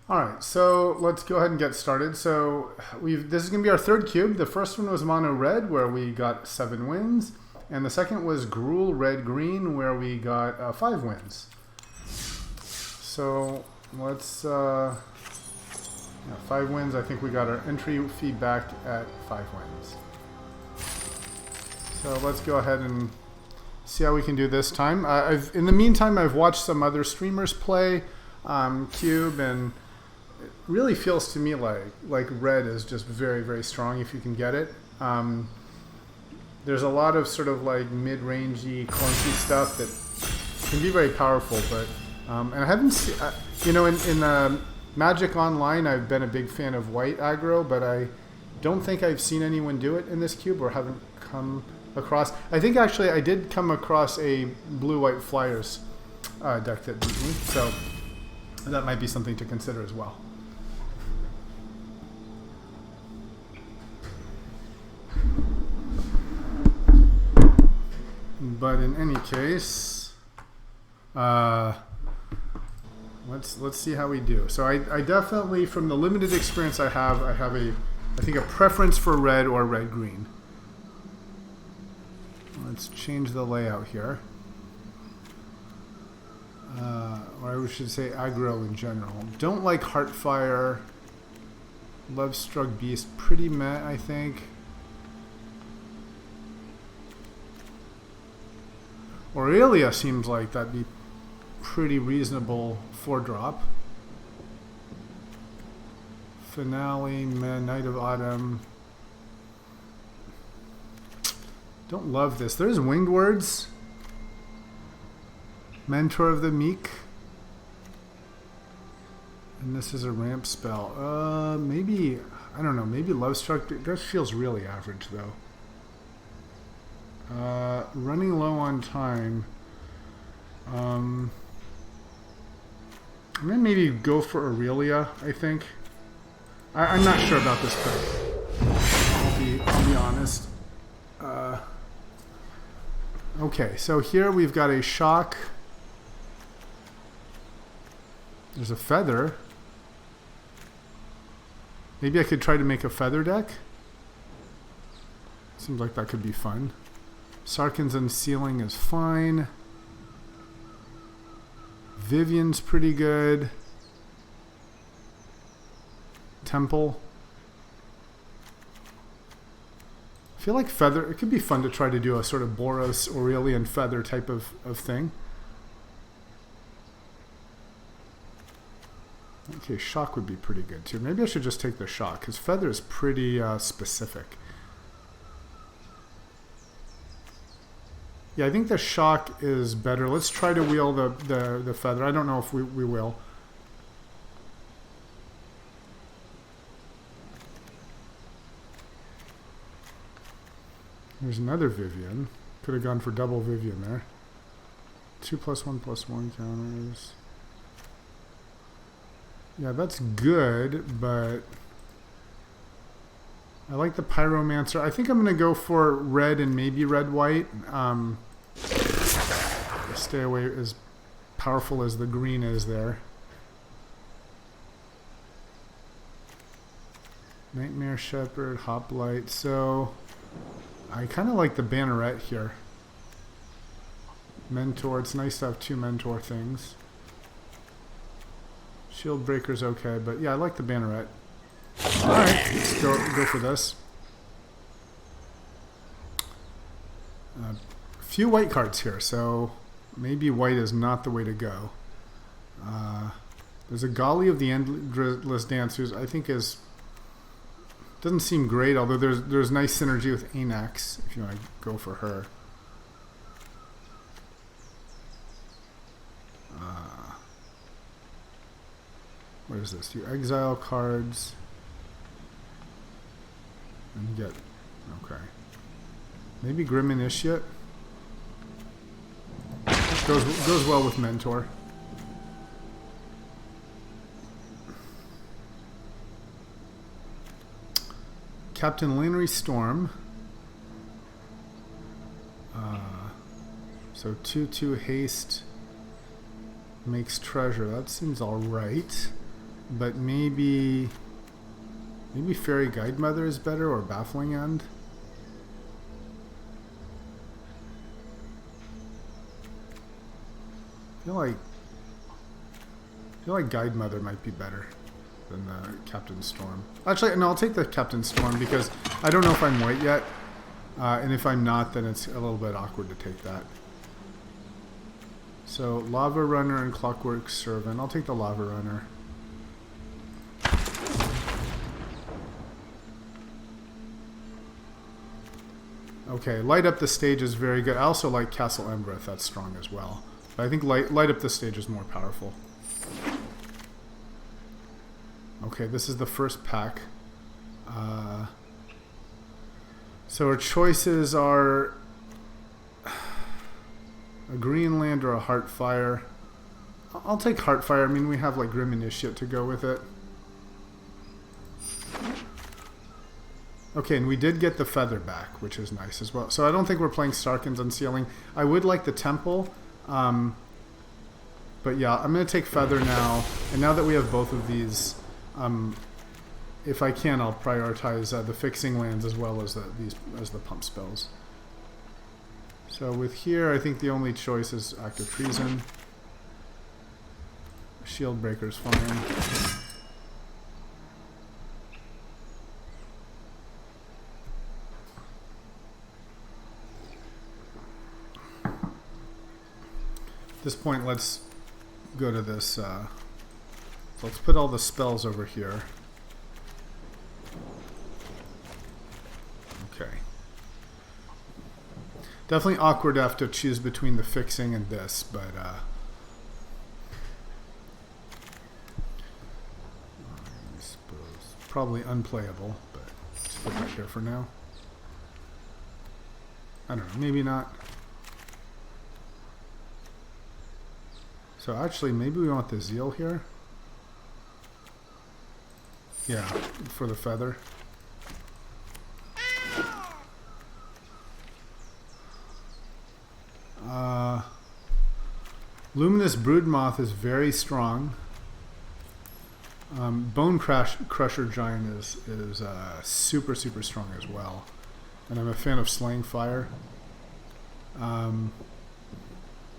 Alright, so let's go ahead and get started. So this is going to be our third cube. The first one was mono red, where we got 7 wins. And the second was Gruul red green, where we got 5 wins. So let's, 5 wins. I think we got our entry feedback at 5 wins. So let's go ahead and see how we can do this time. In the meantime, I've watched some other streamers play cube, and it really feels to me like red is just very, very strong if you can get it. There's a lot of sort of like mid-rangey, clunky stuff that can be very powerful, but and I haven't seen, in Magic Online, I've been a big fan of white aggro, but I don't think I've seen anyone do it in this cube, or haven't come across. I think actually I did come across a blue-white flyers deck that beat me, so that might be something to consider as well. But in any case, let's see how we do. So I definitely, from the limited experience I have I think a preference for red or red green. Let's change the layout here, or I should say aggro in general. Don't like Heartfire. Love Struck Beast, pretty meh, I think. Aurelia seems like that'd be pretty reasonable 4-drop. Finale, Knight of Autumn. Don't love this. There's Winged Words. Mentor of the Meek. And this is a ramp spell. Maybe, I don't know, maybe Love Struck. That feels really average though. Running low on time. I'm gonna maybe go for Aurelia, I think. I'm not sure about this pick. I'll be honest. Okay, so here we've got a shock. There's a feather. Maybe I could try to make a feather deck. Seems like that could be fun. Sarkhan's Unsealing is fine. Vivian's pretty good. Temple. I feel like feather, it could be fun to try to do a sort of Boros, Aurelian feather type of thing. Okay, shock would be pretty good too. Maybe I should just take the shock, because feather is pretty specific. Yeah, I think the shock is better. Let's try to wheel the feather. I don't know if we will. There's another Vivian. Could have gone for double Vivian there. 2+1/+1 counters. Yeah, that's good, but I like the Pyromancer. I think I'm going to go for red and maybe red-white. Stay away as powerful as the green is there. Nightmare Shepherd, Hoplite. So I kind of like the Banneret here. Mentor. It's nice to have 2 Mentor things. Shield Breaker's okay, but yeah, I like the Banneret. Alright, let's go for this. Few white cards here, so maybe white is not the way to go. There's a Golly of the Endless Dance, who I think doesn't seem great, although there's nice synergy with Anax if you want to go for her. What is this? You exile cards and get, okay. Maybe Grim Initiate. Goes well with Mentor. Captain Lannery Storm. So 2/2 haste makes treasure. That seems all right. but maybe Fairy Guide Mother is better, or Baffling End. I feel like Guide Mother might be better than the Captain Storm. Actually, no, I'll take the Captain Storm because I don't know if I'm white yet. And if I'm not, then it's a little bit awkward to take that. So, Lava Runner and Clockwork Servant. I'll take the Lava Runner. Okay, Light Up the Stage is very good. I also like Castle Embereth. That's strong as well. But I think light Up the Stage is more powerful. Okay, this is the first pack. So our choices are a Greenland or a Heartfire. I'll take Heartfire. I mean, we have like Grim Initiate to go with it. Okay, and we did get the Feather back, which is nice as well. So I don't think we're playing Starkens Unsealing. I would like the Temple. But yeah, I'm going to take Feather now. And now that we have both of these, if I can, I'll prioritize the fixing lands as well as the pump spells. So with here, I think the only choice is Act of Treason. Shield Breaker's fine. At this point, let's go to this. So let's put all the spells over here. Okay. Definitely awkward to have to choose between the fixing and this, but I suppose probably unplayable, but let's put that here for now. I don't know, maybe not. So actually, maybe we want the Zeal here. Yeah, for the Feather. Luminous Broodmoth is very strong. Bone Crusher Giant is super strong as well, and I'm a fan of Slaying Fire. And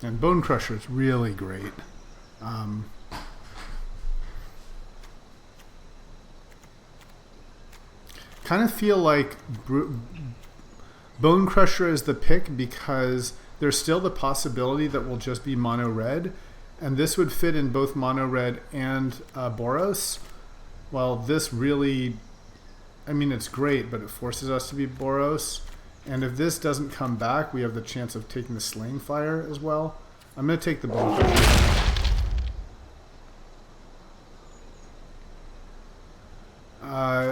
Bone Crusher is really great. Kind of feel like Bone Crusher is the pick because there's still the possibility that we'll just be mono red, and this would fit in both mono red and Boros. Well, this really, I mean, it's great, but it forces us to be Boros. And if this doesn't come back, we have the chance of taking the Slaying Fire as well. I'm going to take the Bone Crusher.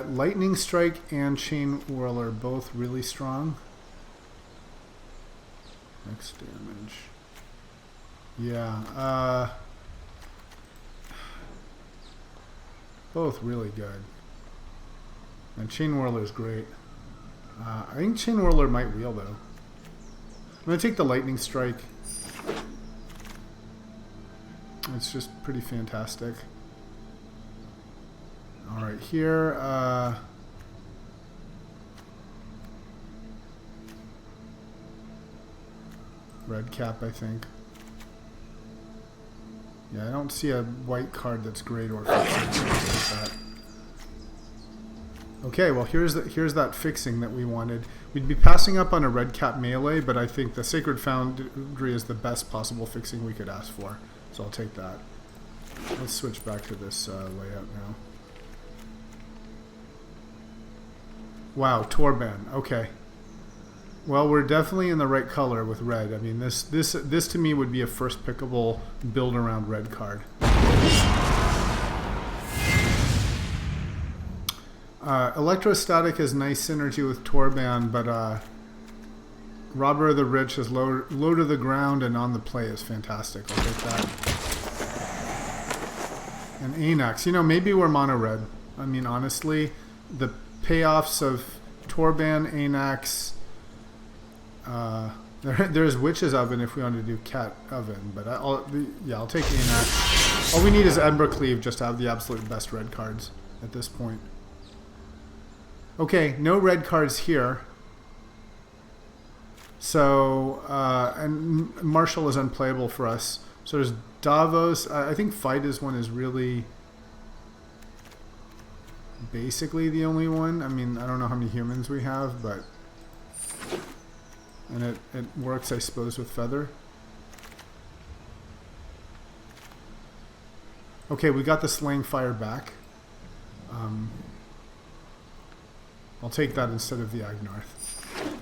Lightning Strike and Chain Whirl are both really strong. Next damage. Yeah, both really good. And Chain Whirler is great. I think Chain Whirler might wheel though. I'm going to take the Lightning Strike. It's just pretty fantastic. Alright, here, Red Cap, I think. Yeah, I don't see a white card that's great or fixing like that. Okay, well here's that fixing that we wanted. We'd be passing up on a Red Cap melee, but I think the Sacred Foundry is the best possible fixing we could ask for. So I'll take that. Let's switch back to this layout now. Wow, Torban. Okay. Well, we're definitely in the right color with red. I mean, this to me would be a first pickable build around red card. Electrostatic has nice synergy with Torban, but Robber of the Rich is low to the ground and on the play is fantastic. I'll take that. And Anax. You know, maybe we're mono red. I mean, honestly, the payoffs of Torban, Anax. There's Witch's Oven if we want to do Cat Oven, but I'll take Anax. All we need is Ember Cleave just to have the absolute best red cards at this point. Okay, no red cards here. So, and Marshall is unplayable for us. So there's Davos. I think Fides one is really basically the only one. I mean, I don't know how many humans we have, but... And it works, I suppose, with Feather. Okay, we got the Slaying Fire back. I'll take that instead of the Agnarth.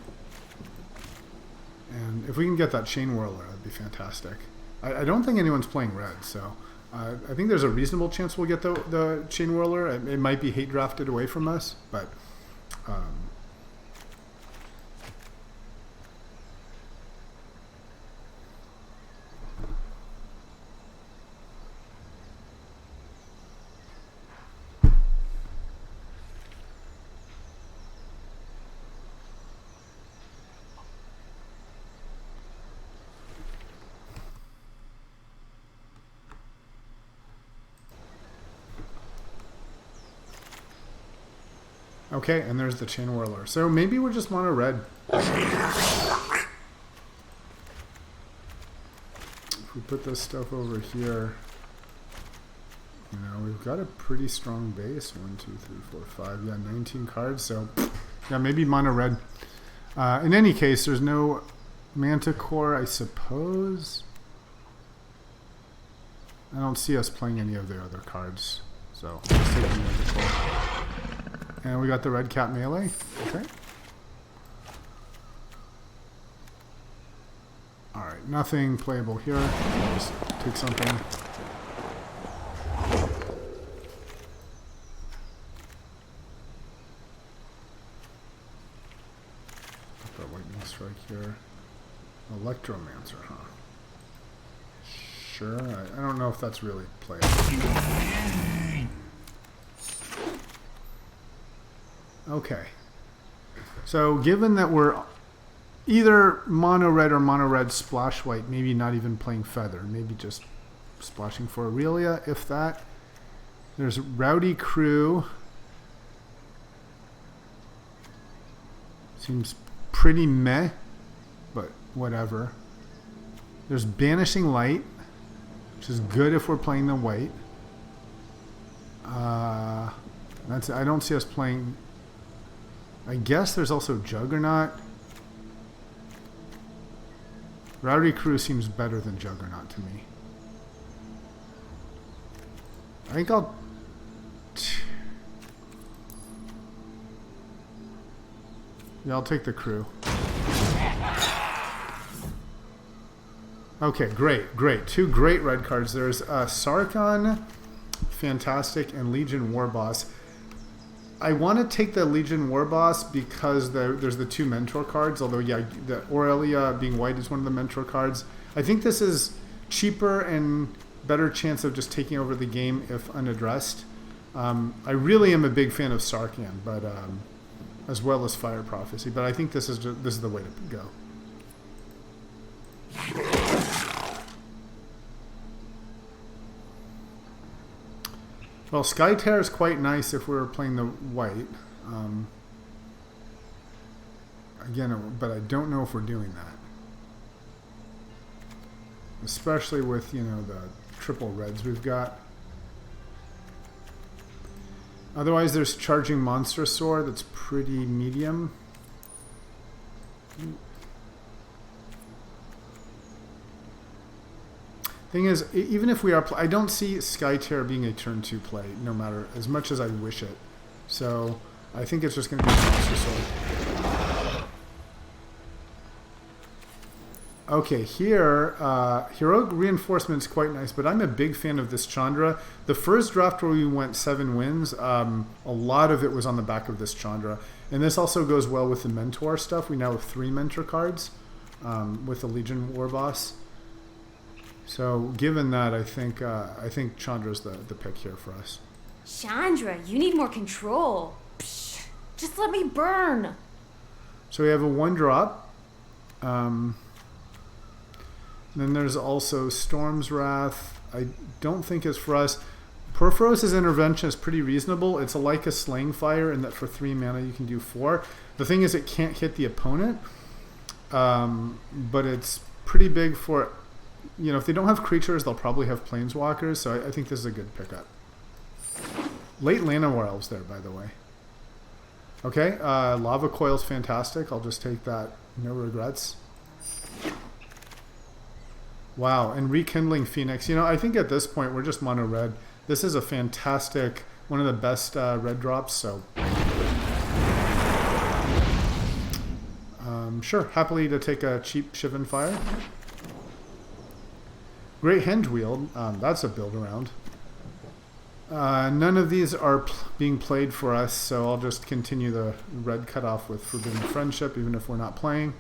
And if we can get that Chain Whirler, that'd be fantastic. I don't think anyone's playing red, so I think there's a reasonable chance we'll get the Chain Whirler. It might be hate drafted away from us, but... Okay, and there's the Chain Whirler. So maybe we're just mono red. If we put this stuff over here, you know, we've got a pretty strong base. 1, 2, 3, 4, 5. Yeah, 19 cards. So yeah, maybe mono red. In any case, there's no Manticore, I suppose. I don't see us playing any of the other cards. So let's take the Manticore. And we got the red cat melee. Okay. Alright, nothing playable here. I'll just take something. Put that lightning strike here. Electromancer, huh? Sure. I don't know if that's really playable. Okay, so given that we're either mono red or mono red splash white, maybe not even playing Feather, maybe just splashing for Aurelia, if that. There's Rowdy Crew. Seems pretty meh, but whatever. There's Banishing Light, which is good if we're playing the white. I don't see us playing... I guess there's also Juggernaut. Rowdy Crew seems better than Juggernaut to me. I think I'll... Yeah, I'll take the Crew. Okay, great. Two great red cards. There's Sarkhan, fantastic, and Legion Warboss. I want to take the Legion Warboss because there's the two Mentor cards, although, yeah, the Aurelia being white is one of the Mentor cards. I think this is cheaper and better chance of just taking over the game if unaddressed. I really am a big fan of Sarkhan, but as well as Fire Prophecy, but I think this is the way to go. Well, Sky Tear is quite nice if we were playing the white. Again, but I don't know if we're doing that. Especially with, you know, the triple reds we've got. Otherwise, there's Charging Monster Sword that's pretty medium. Thing is, even if we are, I don't see Sky Tear being a turn 2 play, no matter as much as I wish it. So I think it's just going to be Monster Sword. Okay, here, Heroic Reinforcement is quite nice, but I'm a big fan of this Chandra. The first draft where we went 7 wins, a lot of it was on the back of this Chandra. And this also goes well with the Mentor stuff. We now have 3 Mentor cards with the Legion Warboss. So, given that, I think Chandra's the pick here for us. Chandra, you need more control. Psh, just let me burn. So we have a 1-drop. Then there's also Storm's Wrath. I don't think is for us. Purphoros' intervention is pretty reasonable. It's like a Slaying Fire in that for 3 mana you can do 4. The thing is it can't hit the opponent, but it's pretty big for, if they don't have creatures, they'll probably have planeswalkers, so I think this is a good pickup. Late Llanowar Elves there, by the way. Okay, Lava Coil's fantastic. I'll just take that. No regrets. Wow, and Rekindling Phoenix. I think at this point we're just mono red. This is a fantastic, one of the best red drops, so... sure, happily to take a cheap Shivan Fire. Great Henge-Wield, that's a build around. None of these are being played for us, so I'll just continue the red cutoff with Forbidden Friendship, even if we're not playing.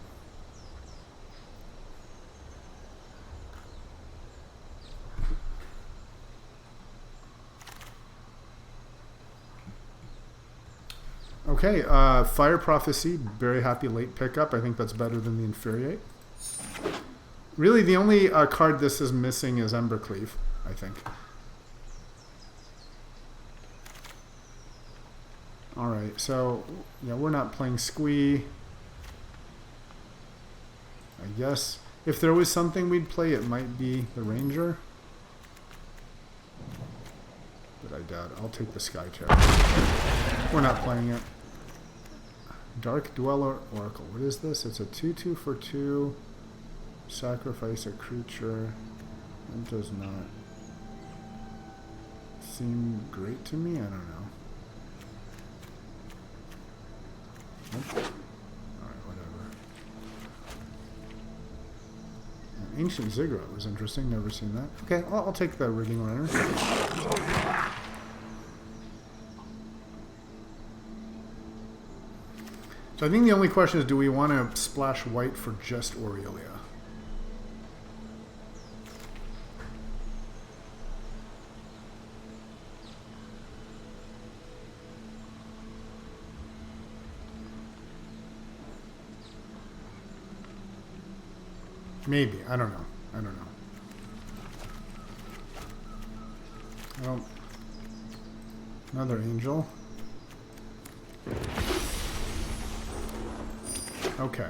Okay, Fire Prophecy, very happy late pickup. I think that's better than the Infuriate. Really, the only card this is missing is Embercleave, I think. Alright, so, yeah, we're not playing Squee. I guess if there was something we'd play, it might be the Ranger. But I doubt it. I'll take the Sky Terror. We're not playing it. Dark Dweller Oracle. What is this? It's a 2/2 for 2. Sacrifice a creature. It does not seem great to me. I don't know. Nope. Alright, whatever. An Ancient Ziggurat was interesting. Never seen that. Okay, I'll take the Rigging Runner. So I think the only question is, do we want to splash white for just Aurelia? Maybe. I don't know. I don't know. Well, another angel. Okay.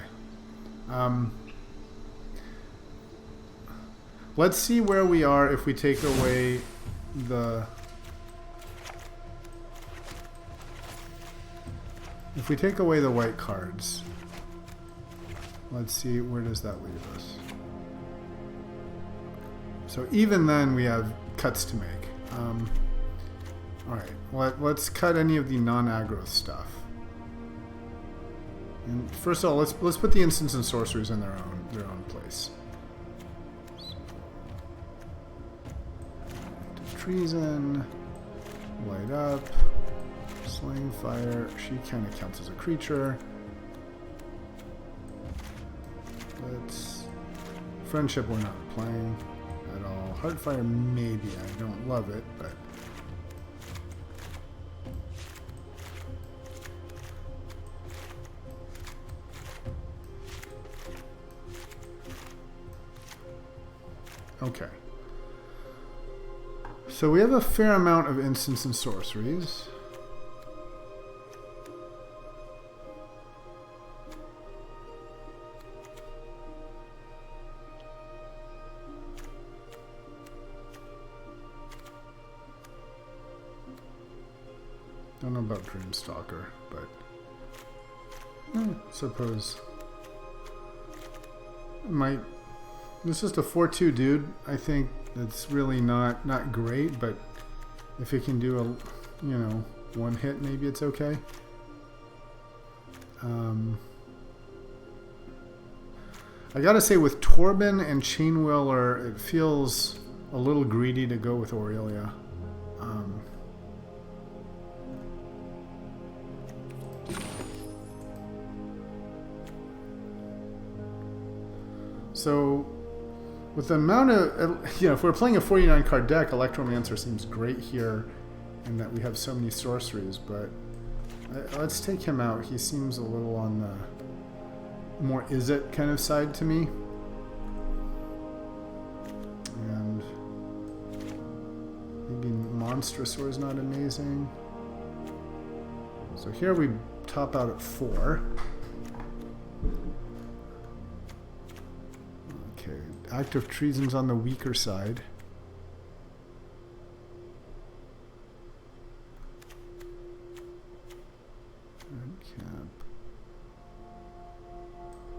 Let's see where we are if we take away the... If we take away the white cards. Let's see, where does that leave us? So even then we have cuts to make. Alright, let's cut any of the non-aggro stuff. And first of all, let's put the instants and sorceries in their own place. Treason, light up, Slaying Fire. She kind of counts as a creature. Let's Friendship. We're not playing at all. Heartfire, maybe. I don't love it, but. Okay. So we have a fair amount of instants and sorceries. Don't know about Dreamstalker, but suppose might. This is just a 4/2 dude. I think it's really not great, but if it can do a, one hit, maybe it's okay. I gotta say, with Torben and Chainwhirler, it feels a little greedy to go with Aurelia. So, with the amount of, if we're playing a 49 card deck, Electromancer seems great here, in that we have so many sorceries, but let's take him out. He seems a little on the more is-it kind of side to me. And Monstrosaur is not amazing. So here we top out at 4. Okay, Active Treason's on the weaker side.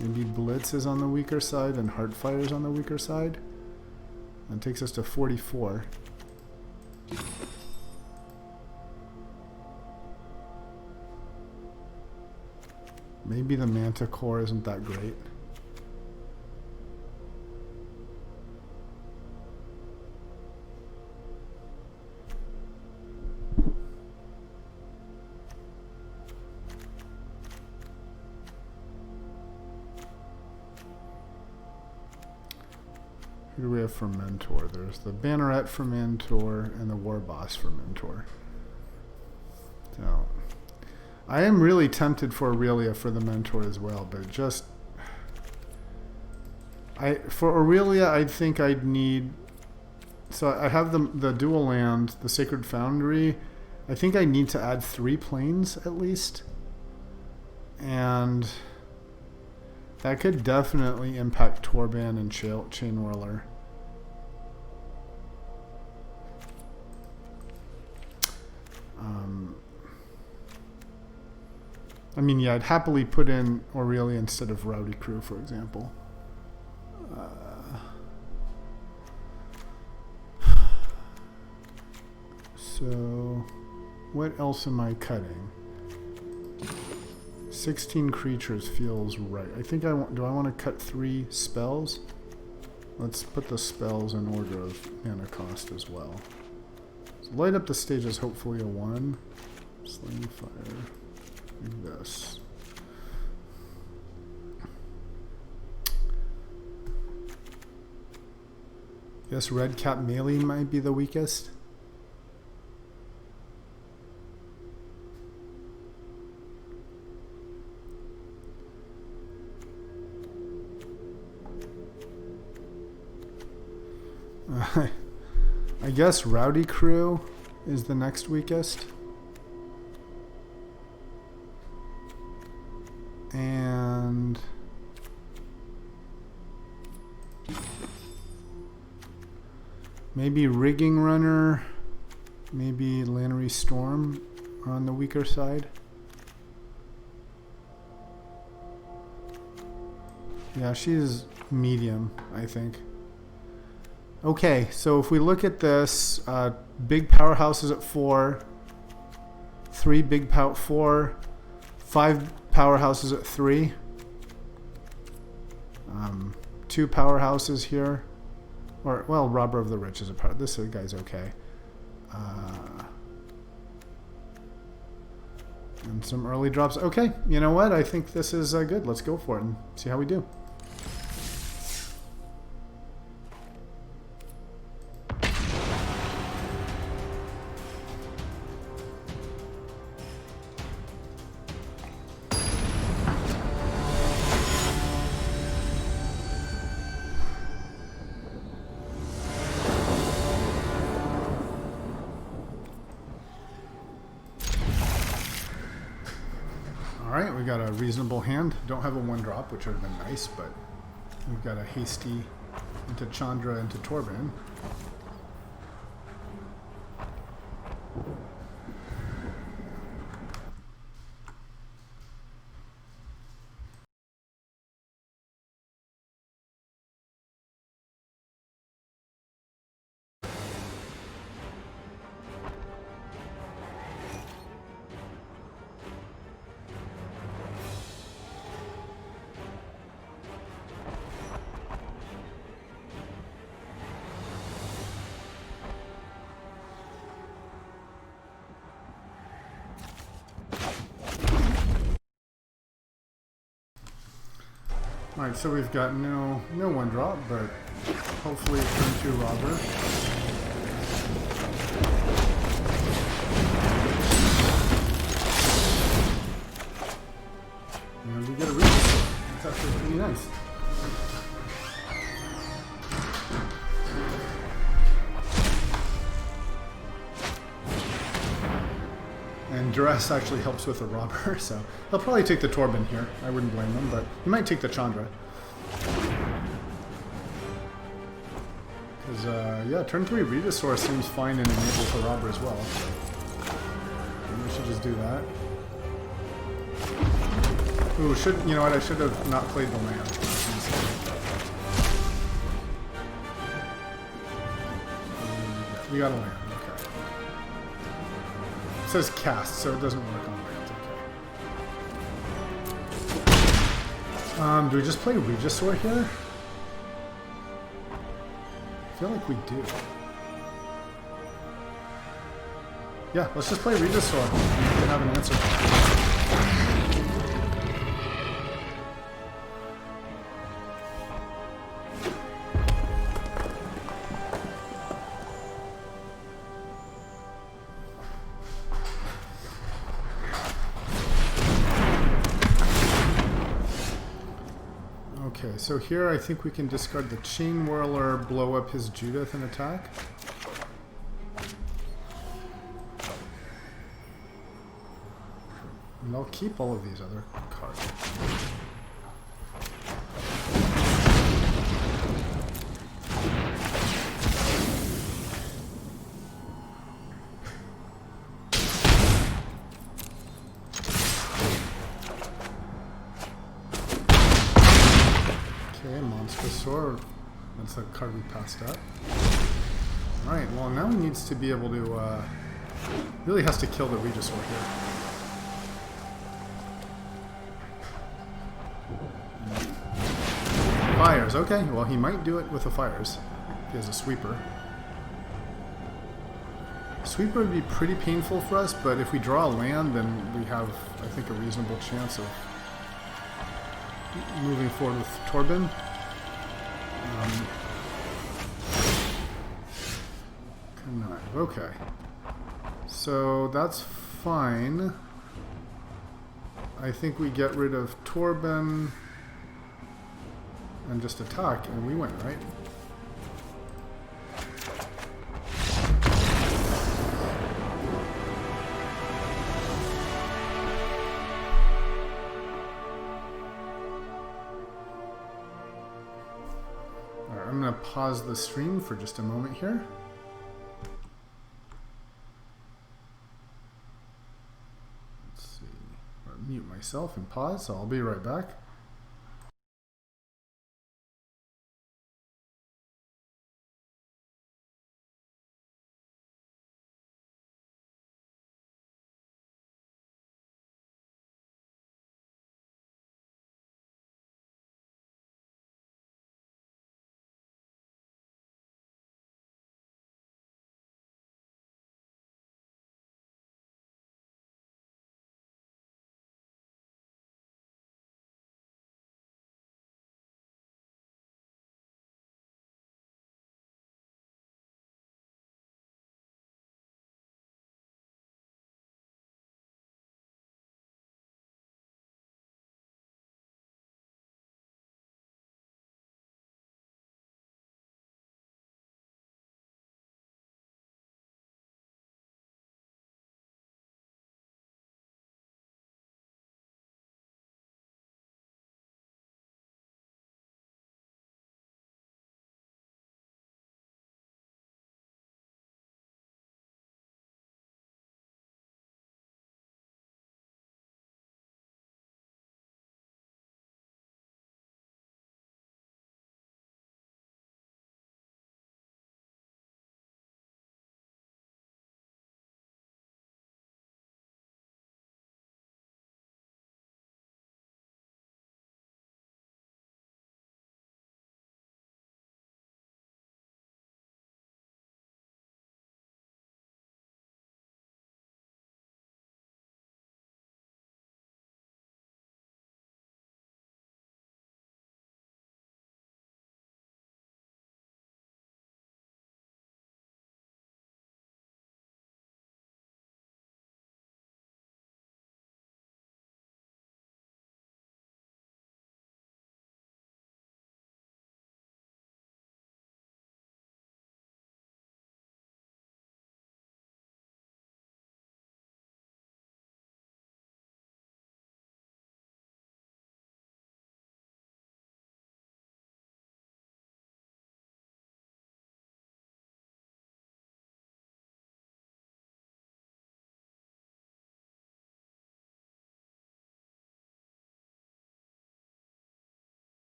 Maybe Blitz is on the weaker side and Heartfire is on the weaker side. That takes us to 44. Maybe the Manticore isn't that great. Who do we have for Mentor? There's the Banneret for Mentor and the Warboss for Mentor. So, I am really tempted for Aurelia for the Mentor as well, but just... for Aurelia, I think I'd need... So I have the dual land, the Sacred Foundry. I think I need to add 3 planes at least. And... that could definitely impact Torban and Chain Whirler. I mean, yeah, I'd happily put in Aurelia instead of Rowdy Crew, for example. So, what else am I cutting? 16 creatures feels right. I think I want... do I want to cut 3 spells? Let's put the spells in order of mana cost as well. So light up the stage is hopefully a 1. Sling Fire. Like this. Yes, Red Cap melee might be the weakest. I guess Rowdy Crew is the next weakest. And maybe Rigging Runner, maybe Lannery Storm are on the weaker side. Yeah, she's medium, I think. Okay, so if we look at this, big powerhouses at 4, 3 big 4, 5 powerhouses at 3, 2 powerhouses here, or well, Robber of the Rich is a power. This guy's okay, and some early drops. Okay, you know what? I think this is good. Let's go for it and see how we do. Alright, we got a reasonable hand. Don't have a 1-drop, which would have been nice, but we've got a hasty into Chandra into Torban. Alright, so we've got no 1-drop, but hopefully it's turn 2 Robber. And we get a reach. That's actually pretty nice. And duress actually helps with the robber, so he'll probably take the Torben here. I wouldn't blame him, but he might take the Chandra. Because, yeah, turn 3 Venusaur seems fine and enables the robber as well. Maybe we should just do that. Ooh, you know what, I should have not played the land. We got a land, okay. It says cast, so it doesn't work on land, okay. Do we just play Regisaur here? I feel like we do. Yeah, let's just play Regisaur. We can have an answer. Okay, so here I think we can discard the Chain Whirler, blow up his Judith and attack. And I'll keep all of these other cards. Monsterosaur, that's a card we passed up. Alright, well now he needs to be able to, really has to kill the Regisaur here. Fires, okay, well he might do it with the fires. He has a sweeper. Sweeper would be pretty painful for us, but if we draw a land, then we have, I think, a reasonable chance of moving forward with Torben. Connive. Okay. So that's fine. I think we get rid of Torben and just attack, and we win, right? I'm going to pause the stream for just a moment here. Let's see. I'll mute myself and pause, so I'll be right back.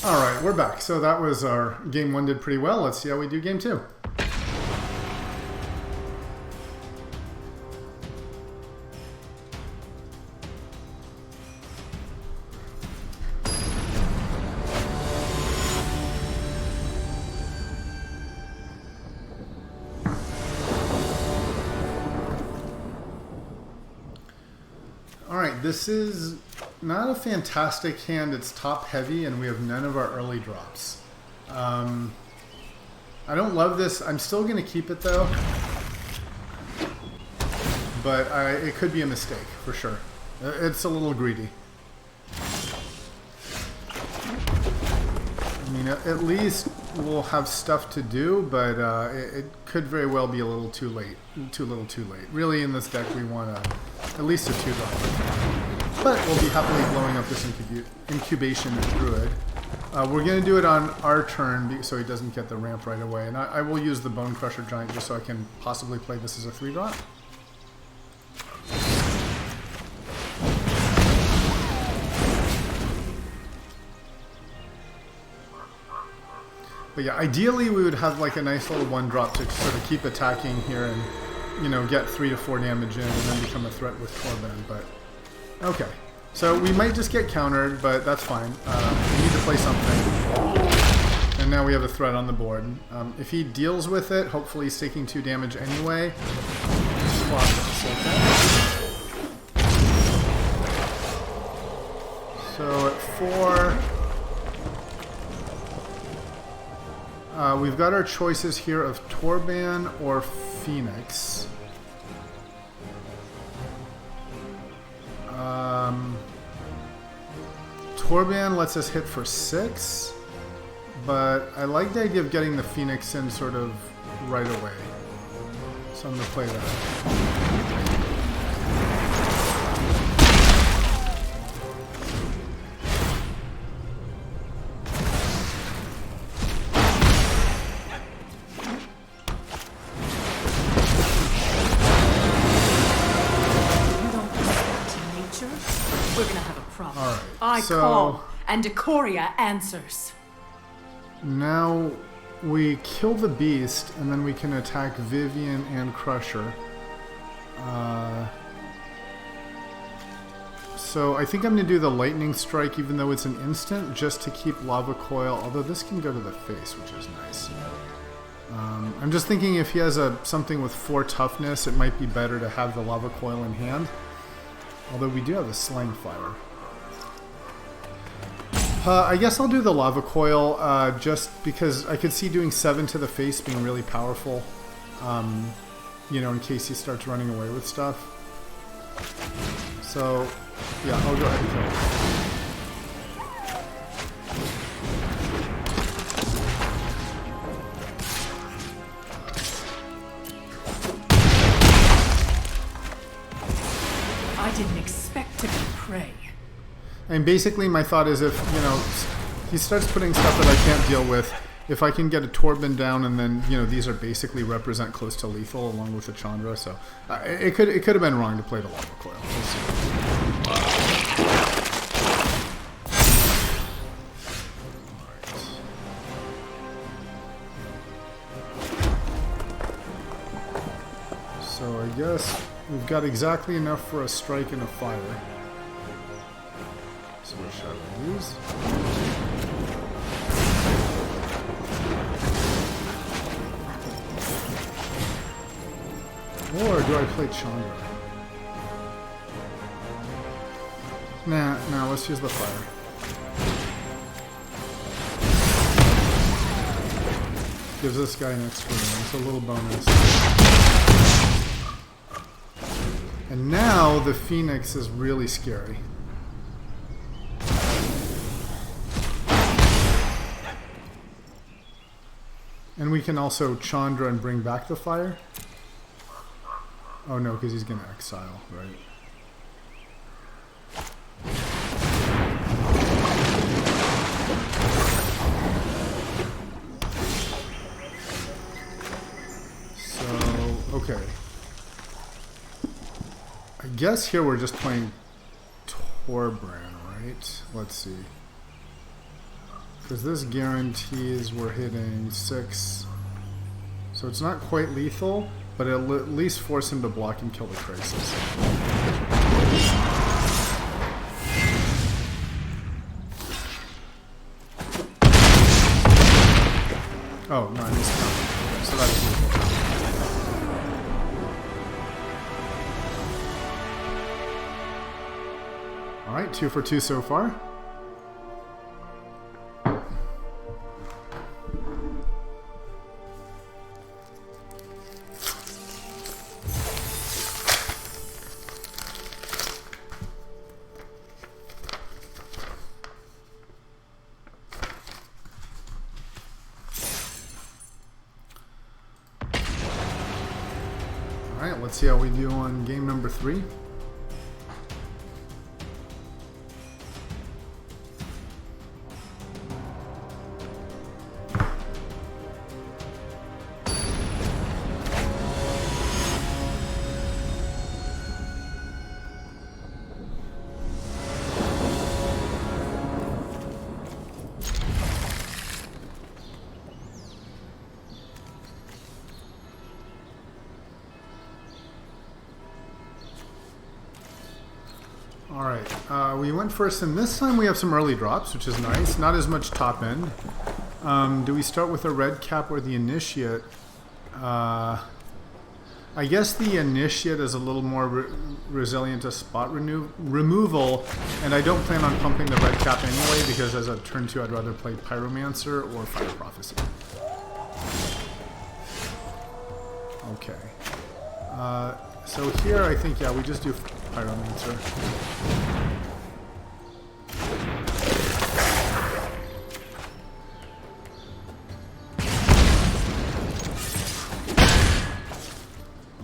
All right, we're back. So that was our game 1 did pretty well. Let's see how we do game 2. All right, this is not a fantastic hand. It's top heavy, and we have none of our early drops. I don't love this. I'm still going to keep it, though. But it could be a mistake, for sure. It's a little greedy. I mean, at least we'll have stuff to do, but it could very well be a little too late. Too little too late. Really, in this deck, we want at least a 2-drop. But we'll be happily blowing up this incubation druid. We're going to do it on our turn so he doesn't get the ramp right away. And I will use the Bone Crusher Giant just so I can possibly play this as a 3-drop. But yeah, ideally we would have like a nice little 1-drop to sort of keep attacking here and, you know, get 3 to 4 damage in and then become a threat with Torben. But okay, so we might just get countered, but that's fine. We need to play something. And now we have a threat on the board. If he deals with it, hopefully he's taking 2 damage anyway. Swap this, okay. So at 4... we've got our choices here of Torban or Phoenix. Torban lets us hit for 6, but I like the idea of getting the Phoenix in sort of right away. So I'm going to play that. I call, and Ikoria answers. Now we kill the beast, and then we can attack Vivian and Crusher. So I think I'm going to do the Lightning Strike, even though it's an instant, just to keep Lava Coil, although this can go to the face, which is nice. I'm just thinking if he has something with 4 toughness, it might be better to have the Lava Coil in hand. Although we do have a Slang Fire. I guess I'll do the Lava Coil just because I could see doing 7 to the face being really powerful. You know, in case he starts running away with stuff. So, yeah, I'll go ahead and kill him. I didn't expect to be prey. And basically my thought is if, you know, he starts putting stuff that I can't deal with, if I can get a Torben down and then, you know, these are basically represent close to lethal along with the Chandra, so it could have been wrong to play the Lava Coil. We'll see. So I guess we've got exactly enough for a strike and a fire. So what shall I use? Or do I play Chandra? Nah, let's use the fire. Gives this guy an extra one. It's a little bonus. And now the Phoenix is really scary. And we can also Chandra and bring back the fire. Oh no, because he's going to exile, right? So, okay. I guess here we're just playing Torbran, right? Let's see. Because this guarantees we're hitting 6. So it's not quite lethal, but it'll at least force him to block and kill the Crisis. Oh, no, I missed that. Okay, so that is lethal. Alright, 2 for 2 so far. Alright, let's see how we do on game number 3. Alright, we went first, and this time we have some early drops, which is nice. Not as much top end. Do we start with a red cap or the initiate? I guess the initiate is a little more resilient to spot removal, and I don't plan on pumping the red cap anyway, because as a turn 2 I'd rather play Pyromancer or Fire Prophecy. Okay. So here I think, yeah, we just do Pyromancer.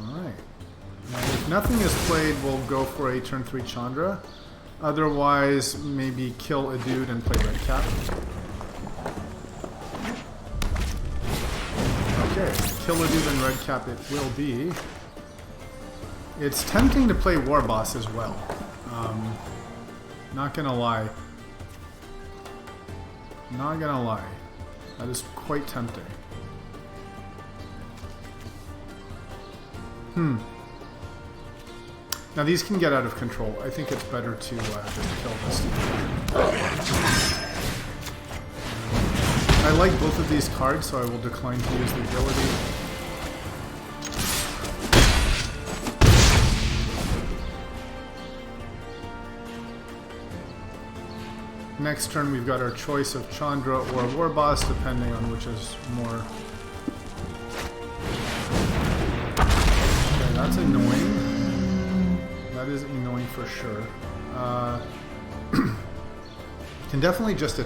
Alright. If nothing is played, we'll go for a turn 3 Chandra. Otherwise, maybe kill a dude and play red cap. Okay, kill a dude and red cap it will be. It's tempting to play War Boss as well. Not gonna lie. Not gonna lie. That is quite tempting. Now these can get out of control. I think it's better to just kill this. I like both of these cards, so I will decline to use the ability. Next turn we've got our choice of Chandra or War Boss, depending on which is more. Okay, that's annoying. That is annoying for sure. Can definitely just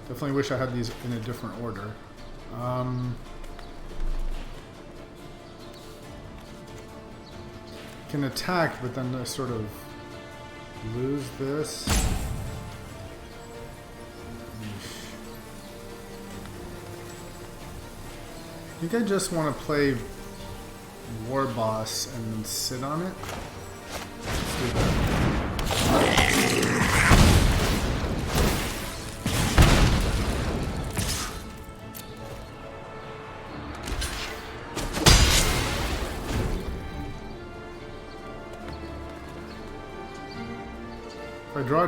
definitely wish I had these in a different order. Can attack, but then I sort of lose this. I think I just want to play War Boss and then sit on it. Let's do that. If I draw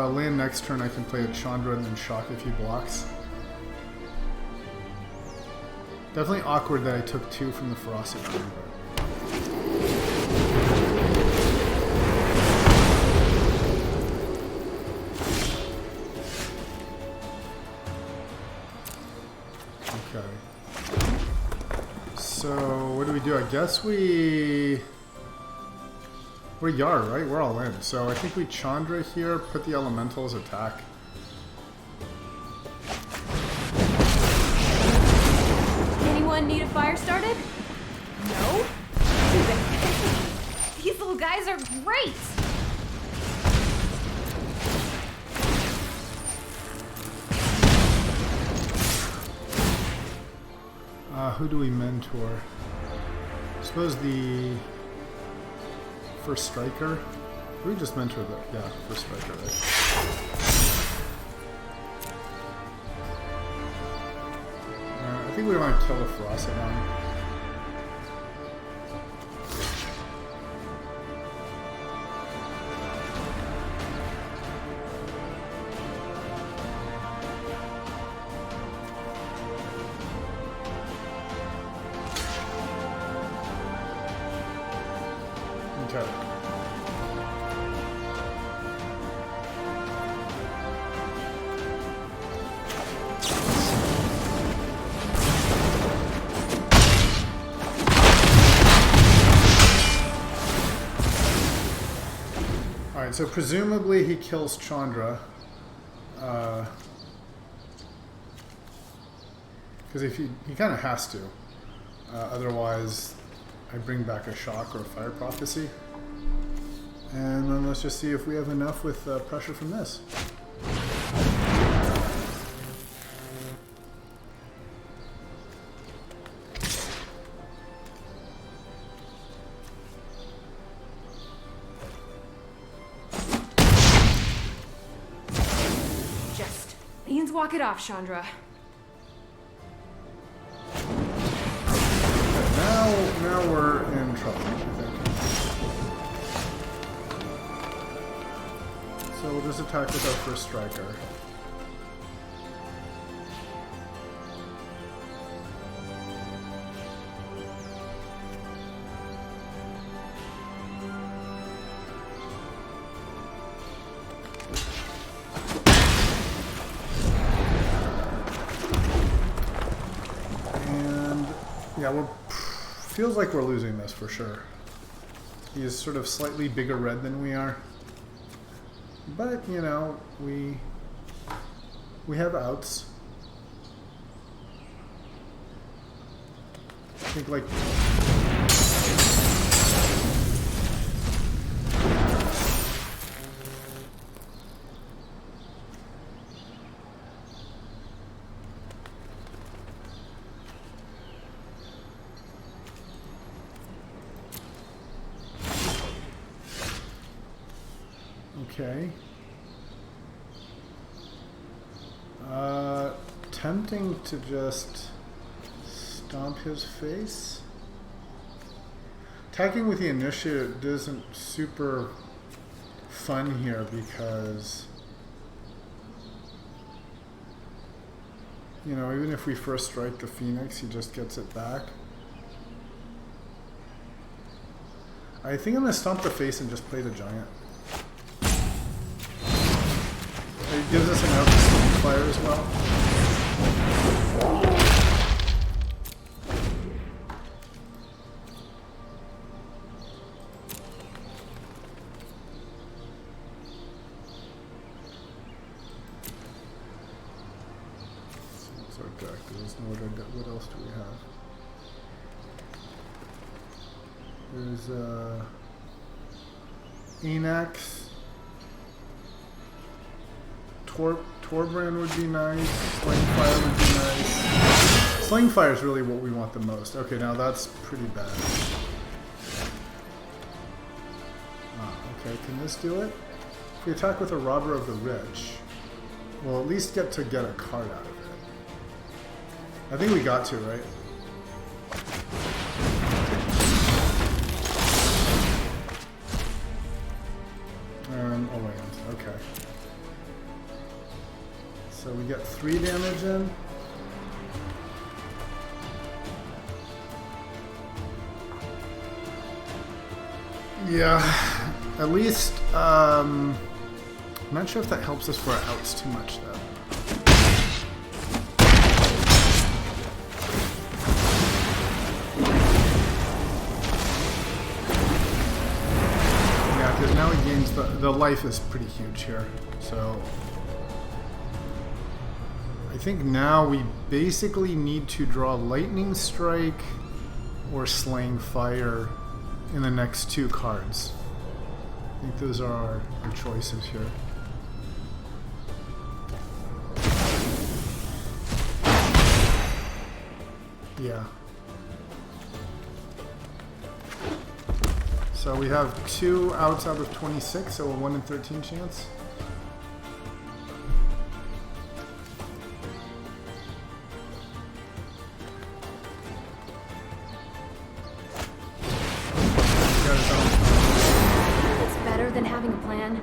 land next turn, I can play a Chandra and then shock if he blocks. Definitely awkward that I took 2 from the Ferocity. Okay. So, what do? I guess we're Yar, right? We're all in. So I think we Chandra here, put the Elementals attack. Anyone need a fire started? No? These little guys are great! Who do we mentor? I suppose the first striker. We just mentor the first striker, right? I think we want to kill the Ferocidon. Okay. Alright, so presumably he kills Chandra. Because if he kind of has to. Otherwise, I bring back a shock or a fire prophecy. And then let's just see if we have enough with pressure from this. Just walk it off, Chandra. Now we're in trouble, I think. So we'll just attack with our first striker. And yeah, feels like we're losing this for sure. He's sort of slightly bigger red than we are. But, you know, we have outs. I think, like... Okay. Tempting to just stomp his face. Attacking with the initiative isn't super fun here because, you know, even if we first strike the Phoenix, he just gets it back. I think I'm gonna stomp the face and just play the giant. It gives us an out to fire as well. What's our deck? There's no other deck. What else do we have? There's Anax. Torbrand would be nice. Slaying Fire would be nice. Slaying Fire is really what we want the most. Okay, now that's pretty bad. Okay, can this do it? If we attack with a Robber of the Rich, we'll at least get a card out of it. I think we got to, right? Oh my god, okay. So we get 3 damage in. Yeah, at least, I'm not sure if that helps us for our outs too much though. Yeah, because now he gains the life is pretty huge here, so. I think now we basically need to draw Lightning Strike or Slaying Fire in the next 2 cards. I think those are our choices here. Yeah. So we have 2 outs out of 26, so a 1 in 13 chance. It's better than having a plan.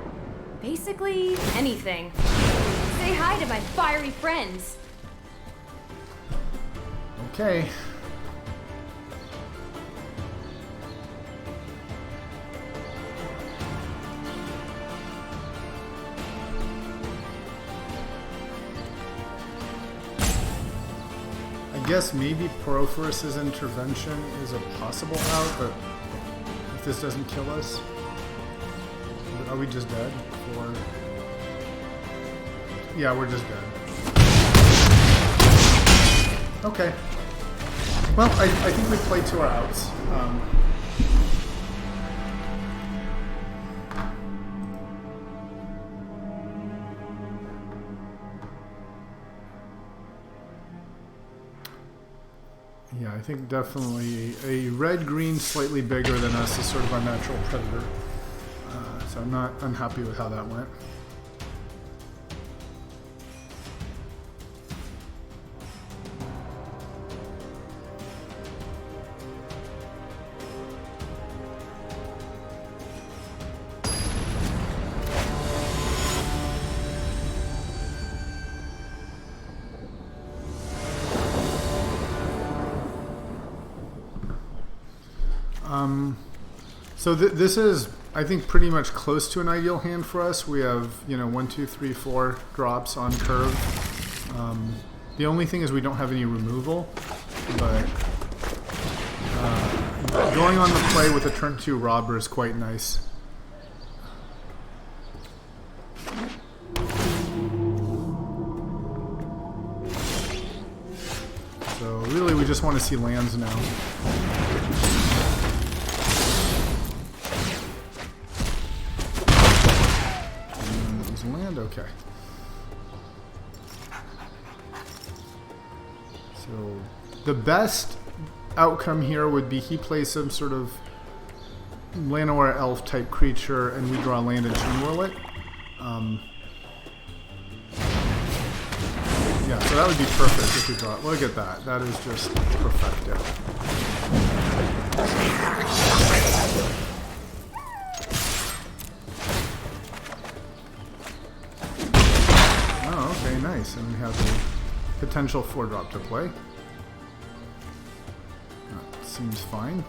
Basically, anything. Say hi to my fiery friends. Okay. I guess maybe Porophorus's intervention is a possible out, but if this doesn't kill us, are we just dead? Or yeah, we're just dead. Okay. Well, I think we played to our outs. Yeah, I think definitely a red-green slightly bigger than us is sort of our natural predator. So I'm not unhappy with how that went. So this is, I think, pretty much close to an ideal hand for us. We have, 1, 2, 3, 4 drops on curve. The only thing is we don't have any removal, but going on the play with a turn 2 robber is quite nice. So really we just want to see lands now. Okay. So the best outcome here would be he plays some sort of Llanowar elf type creature and we draw land and Chinwhirl it. Yeah, so that would be perfect if we draw it. Look at that. That is just perfecto. Nice, and we have a potential 4-drop to play. That seems fine.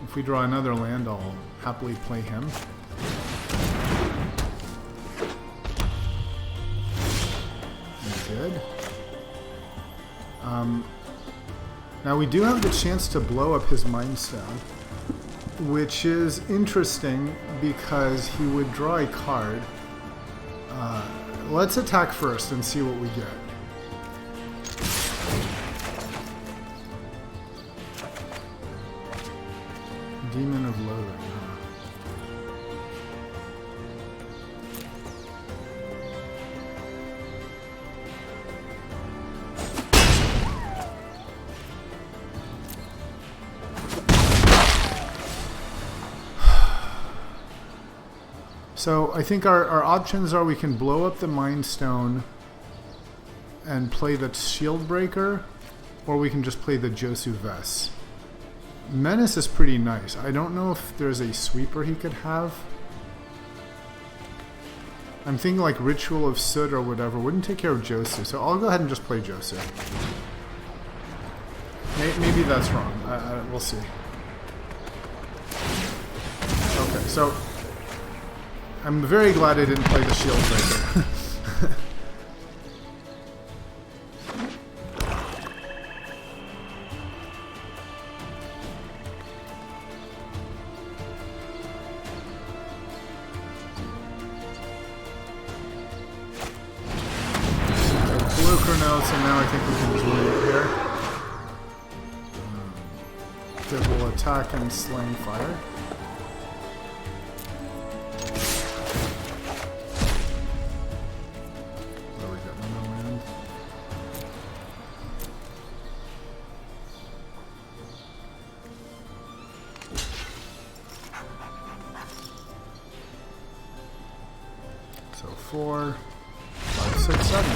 If we draw another land, I'll happily play him. Good. Now we do have the chance to blow up his Mind Stone, which is interesting because he would draw a card. Let's attack first and see what we get. Demon of Loathing. So I think our options are we can blow up the Mind Stone and play the Shield Breaker, or we can just play the Josu Vess. Menace is pretty nice. I don't know if there's a sweeper he could have. I'm thinking like Ritual of Soot or whatever wouldn't take care of Josu, so I'll go ahead and just play Josu. Maybe that's wrong. We'll see. Okay, so I'm very glad I didn't play the Shield Breaker. Blue Chronos, and now I think we can just leave it here. That will attack and slang fire. 4, 5, 6, 7.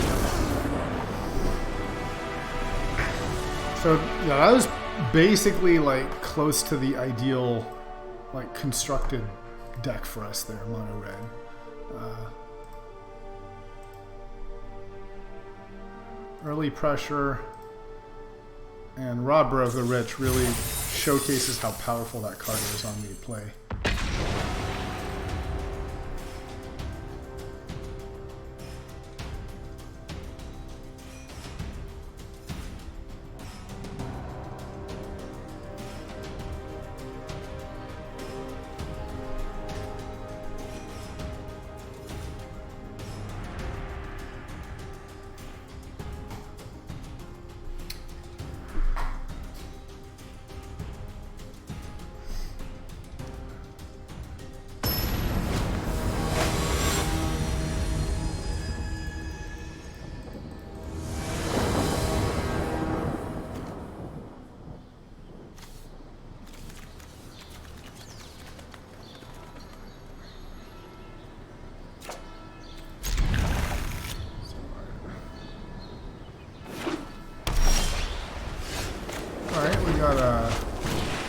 So yeah, that was basically like close to the ideal, like constructed deck for us there, mono red. Early pressure and Robber of the Rich really showcases how powerful that card is on replay.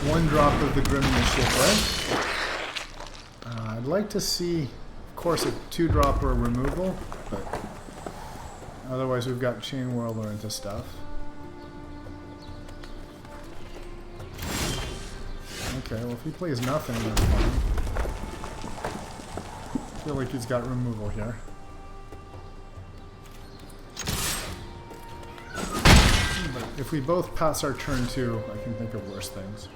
One drop of the Grim Initiative, right? I'd like to see, of course, a 2-drop or removal, but otherwise we've got Chain Whirler into stuff. Okay, well if he plays nothing, that's fine. I feel like he's got removal here. But if we both pass our turn 2, I can think of worse things.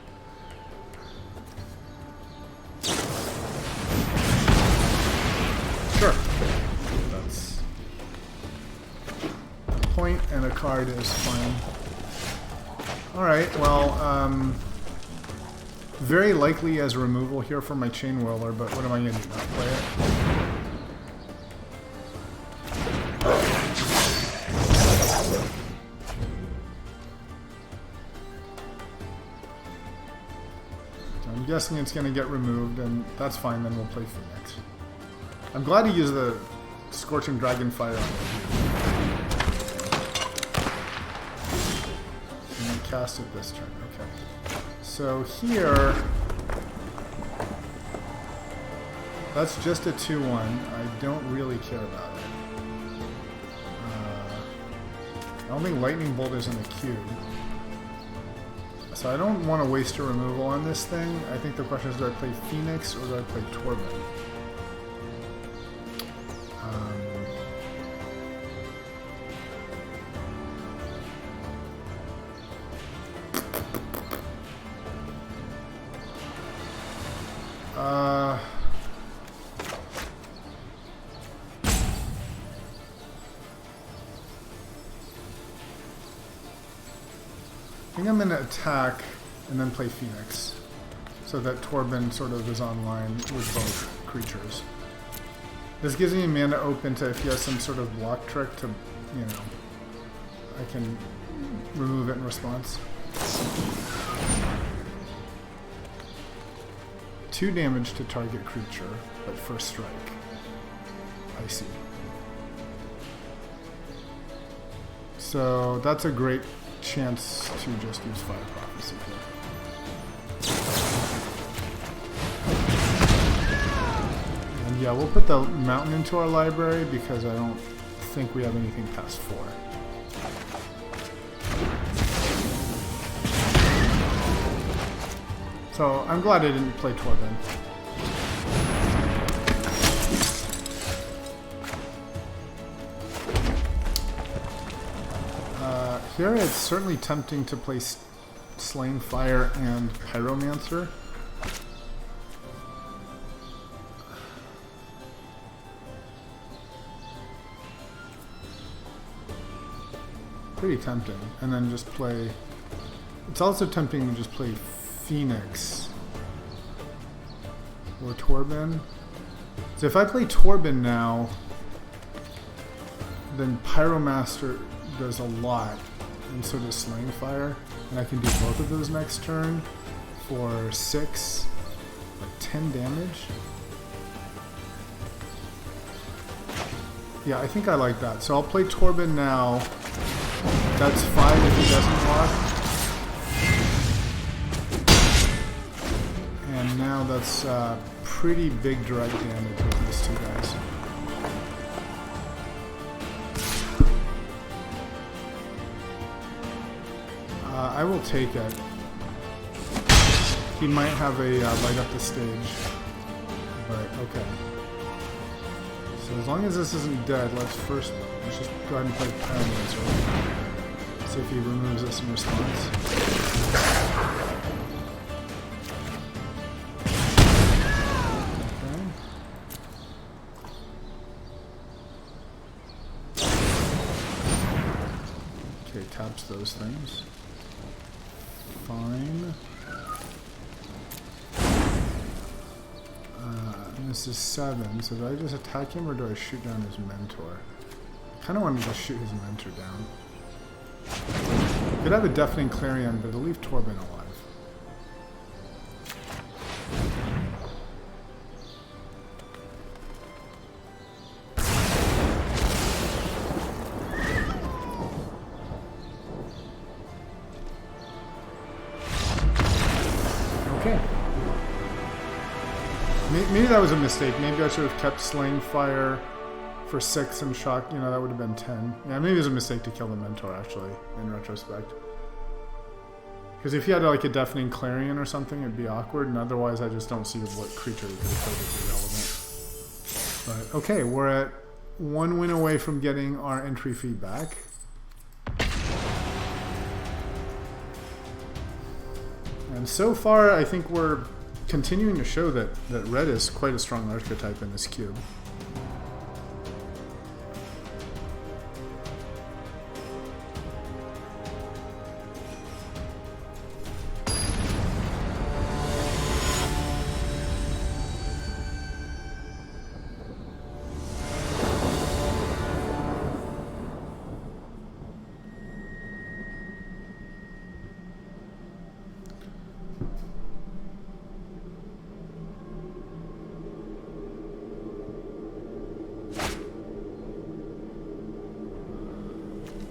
Sure. That's a point and a card is fine. Alright, well, very likely as removal here for my Chain Whirler, but what am I going to do? Not play it? I'm guessing it's going to get removed, and that's fine, then we'll play Phoenix. I'm glad he used the Scorching Dragonfire on it. And then cast it this turn, okay. So here, that's just a 2-1. I don't really care about it. I don't think Lightning Bolt is in the cube. So I don't want to waste a removal on this thing. I think the question is, do I play Phoenix or do I play Torben? I think I'm going to attack and then play Phoenix, so that Torben sort of is online with both creatures. This gives me mana open to, if he has some sort of block trick, to, you know, I can remove it in response. 2 damage to target creature, but first strike. I see. So that's a great chance to just use Fire Prophecy here. And yeah, we'll put the mountain into our library because I don't think we have anything past 4. So I'm glad I didn't play Torben. Here it's certainly tempting to play Slain Fire and Pyromancer. Pretty tempting. And then just play... It's also tempting to just play Phoenix or Torben. So if I play Torben now, then Pyromancer does a lot, and so does Slain Fire, and I can do both of those next turn for 6, like 10 damage. Yeah, I think I like that. So I'll play Torben now. That's 5 if he doesn't block. And now that's pretty big direct damage with these two guys. I will take it. He might have a light up the stage. But okay. So as long as this isn't dead, let's just go ahead and play Paralyzer. See if he removes this in response. Okay, taps those things. Fine. And this is 7, so do I just attack him or do I shoot down his mentor? I kind of wanted to shoot his mentor down. Could have a Deafening Clarion, but it'll leave Torben alive. Okay. Maybe that was a mistake. Maybe I should have kept Slaying Fire for 6 and Shock. You know, that would have been 10. Yeah, maybe it was a mistake to kill the Mentor, actually, in retrospect. Because if you had like a Deafening Clarion or something, it'd be awkward, and otherwise I just don't see what creature we could have played would be relevant. But, okay, we're at 1 win away from getting our entry fee back. And so far, I think we're continuing to show that red is quite a strong archetype in this cube.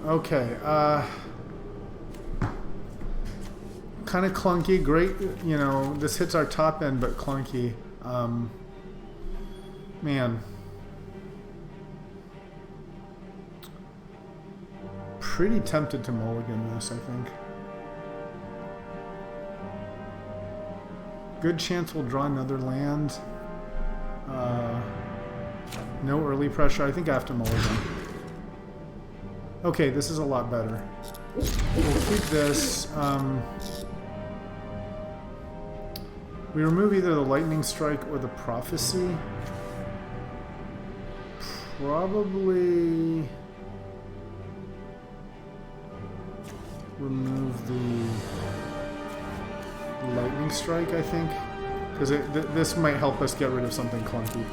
Okay, kind of clunky, great, you know, this hits our top end, but clunky. Man. Pretty tempted to mulligan this, I think. Good chance we'll draw another land. No early pressure, I think I have to mulligan. Okay, this is a lot better. We'll keep this. We remove either the Lightning Strike or the Prophecy. Probably remove the Lightning Strike, I think. Because this might help us get rid of something clunky.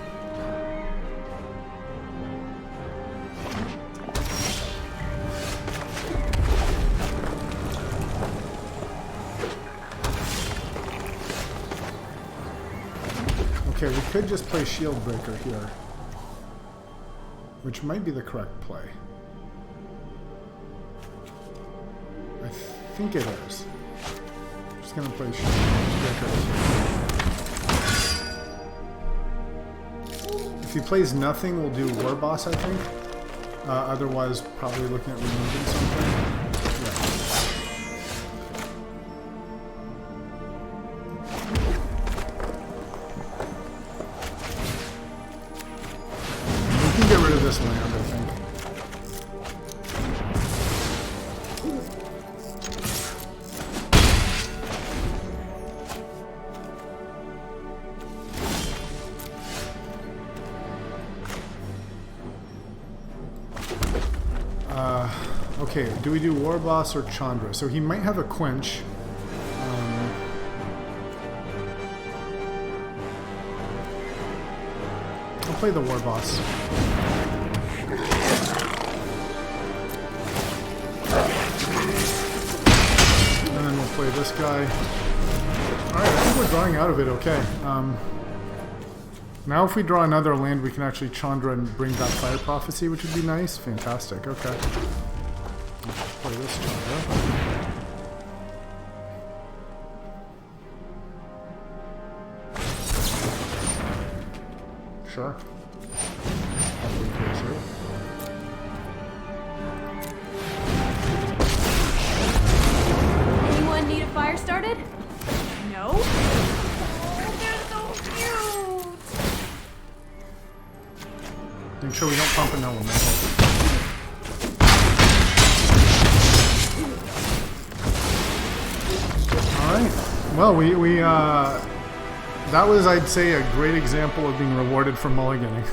Okay, we could just play Shield Breaker here, which might be the correct play. I think it is. I'm just going to play Shield Breaker. If he plays nothing, we'll do War Boss, I think. Otherwise, probably looking at removing something. Yeah. Get rid of this land, I think. Okay, do we do War Boss or Chandra? So he might have a Quench. I'll play the War Boss. Play this guy. Alright, I think we're drawing out of it okay. Now if we draw another land, we can actually Chandra and bring back Fire Prophecy, which would be nice. Fantastic. Okay. Let's play this Chandra. Sure. Anyone need a fire started? No? Oh, they're so cute! Make sure we don't pump an element. Alright. Well, that was, I'd say, a great example of being rewarded for mulliganing.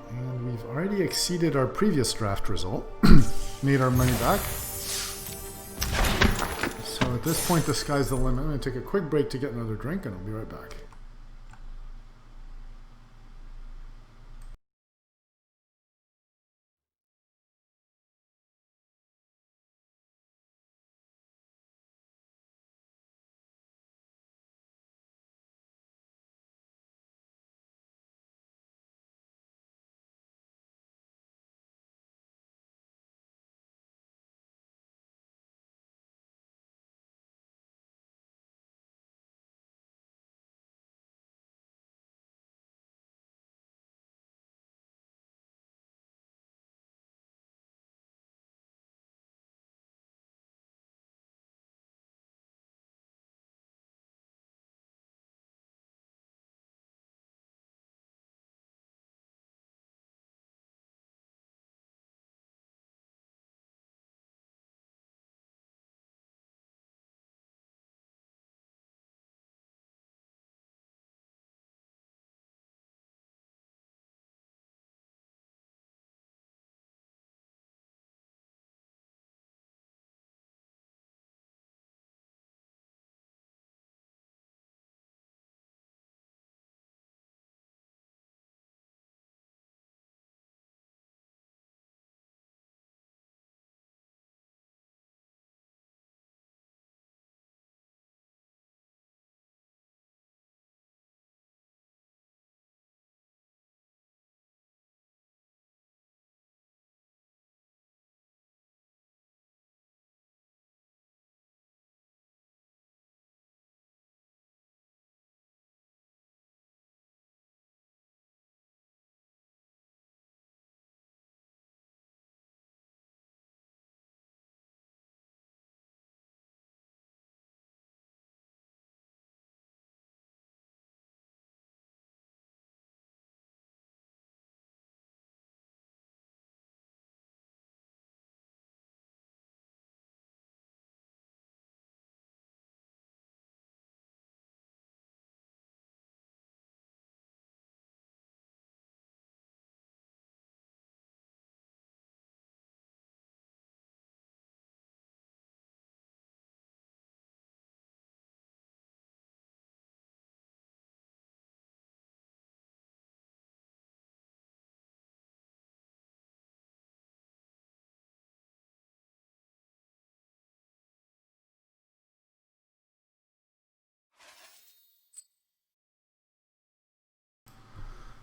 And we've already exceeded our previous draft result. Made our money back. So at this point, the sky's the limit. I'm going to take a quick break to get another drink, and I'll be right back.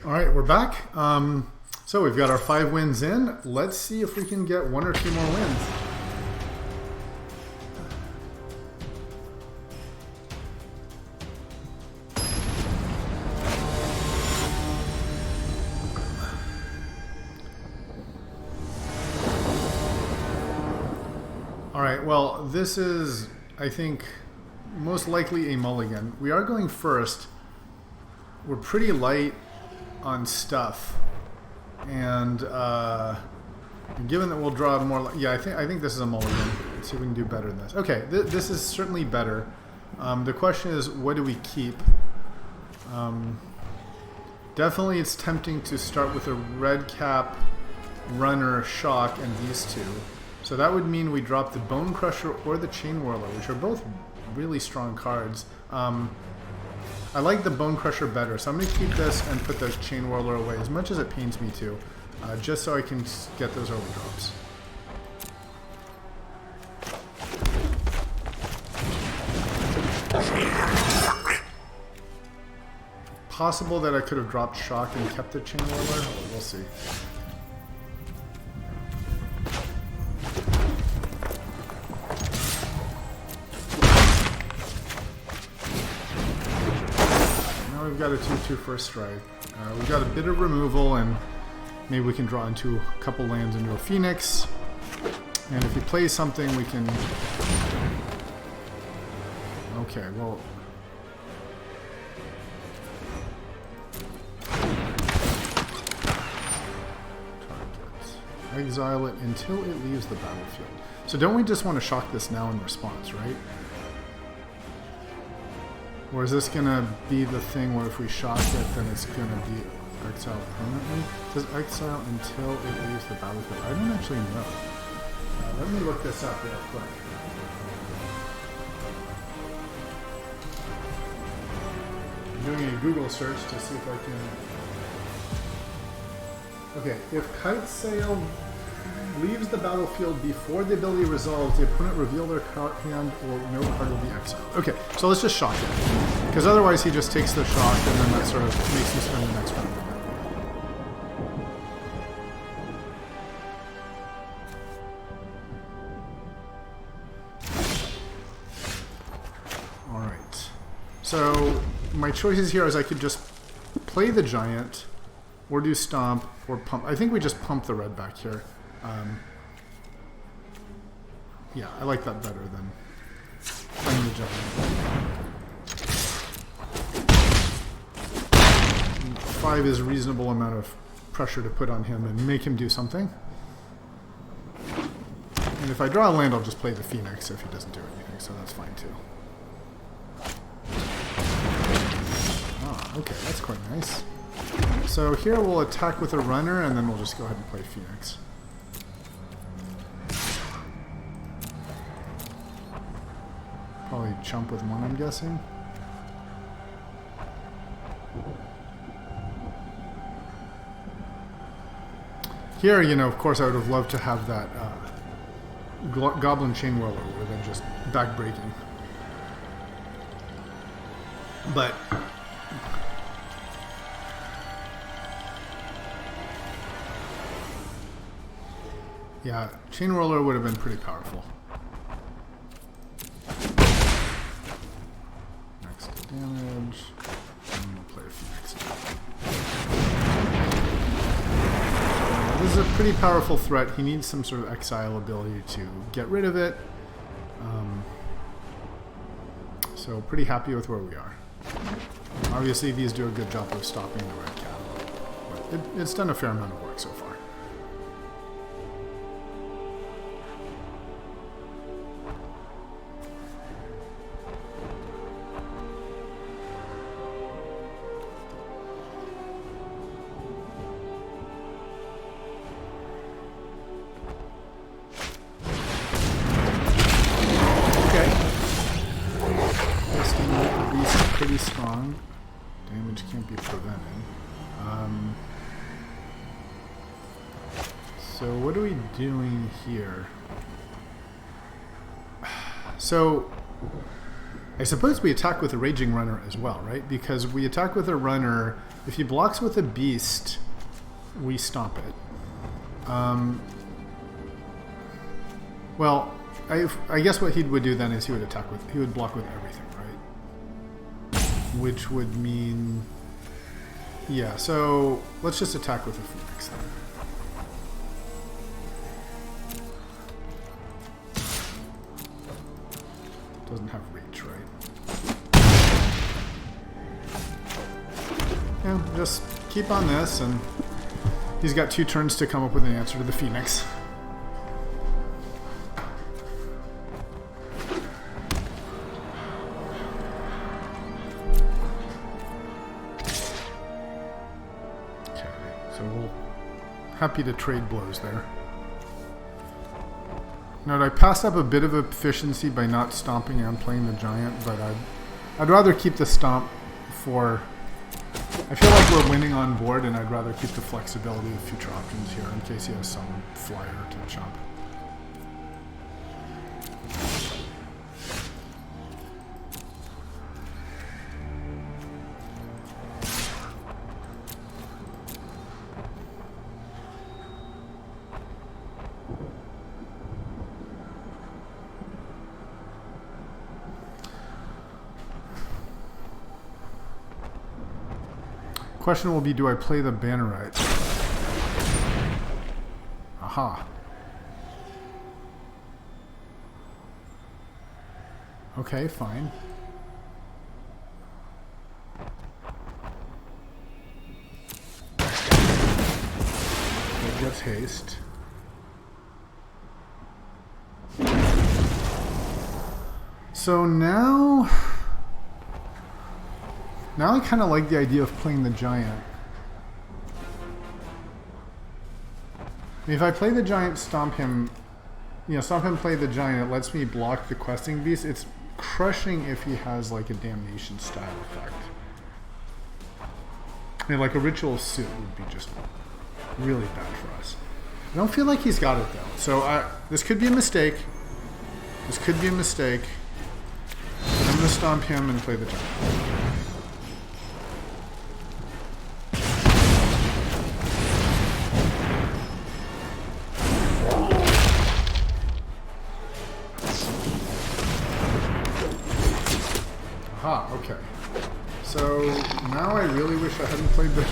All right, we're back. So we've got our 5 wins in. Let's see if we can get 1 or 2 more wins. All right, well, this is, I think, most likely a mulligan. We are going first. We're pretty light on stuff, and given that we'll draw more, yeah, I think this is a mulligan. Let's see if we can do better than this. Okay, this is certainly better. The question is, what do we keep? Definitely, it's tempting to start with a red cap, runner, shock, and these two. So that would mean we drop the Bone Crusher or the Chain Whirler, which are both really strong cards. I like the Bone Crusher better, so I'm going to keep this and put the Chain Whirler away, as much as it pains me to, just so I can get those early drops. possible that I could have dropped shock and kept the chain whirler, but we'll see. Now we've got a 2/2 for a strike. We've got a bit of removal, and maybe we can draw into a couple lands into a Phoenix. And if he plays something, we can... Okay, well... Exile it until it leaves the battlefield. So don't we just want to shock this now in response, right? Or is this going to be the thing where if we shock it, then it's going to be exiled permanently? It says exile until it leaves the battlefield. I don't actually know. Let me look this up real quick. I'm doing a Google search to see if I can... Okay, if Kite Sail leaves the battlefield before the ability resolves, the opponent reveal their card hand or no card will be exiled. Okay, so let's just shock it. Because otherwise he just takes the shock and then that sort of makes me spend the next round. Alright. So my choices here is I could just play the giant or do stomp or pump. I think we just pump the red back here. Yeah, I like that better than playing the giant. 5 is a reasonable amount of pressure to put on him and make him do something. And if I draw a land, I'll just play the Phoenix if he doesn't do anything, so that's fine too. Ah, okay, that's quite nice. So here we'll attack with a runner, and then we'll just go ahead and play Phoenix. Probably chump with 1, I'm guessing. Here, you know, of course I would have loved to have that Goblin Chain Whirler would have been just back-breaking. But... yeah, Chain Whirler would have been pretty powerful. Next damage. And we'll play a Phoenix. This is a pretty powerful threat. He needs some sort of exile ability to get rid of it. So pretty happy with where we are. Obviously these do a good job of stopping the red cat. But it's done a fair amount of work so far. Strong. Damage can't be prevented. So what are we doing here? So I suppose we attack with a Raging Runner as well, right? Because we attack with a runner. If he blocks with a beast, we stomp it. Well, I guess what he would do then is he would block with everything. Which would mean... yeah, so let's just attack with a Phoenix then. Doesn't have reach, right? Yeah, just keep on this, and he's got 2 turns to come up with an answer to the Phoenix. Happy to trade blows there. Note I passed up a bit of efficiency by not stomping and playing the giant, but I'd rather keep the stomp for... I feel like we're winning on board, and I'd rather keep the flexibility of future options here in case he has some flyer to chop. question will be, do I play the Bannerite? Aha. Okay, fine. It gets haste. So now I kind of like the idea of playing the giant. I mean, if I play the giant, stomp him, play the giant, it lets me block the questing beast. It's crushing if he has like a damnation style effect. I mean, like a ritual suit would be just really bad for us. I don't feel like he's got it though. So this could be a mistake. This could be a mistake. I'm going to stomp him and play the giant. Aha, okay. So now I really wish I hadn't played the...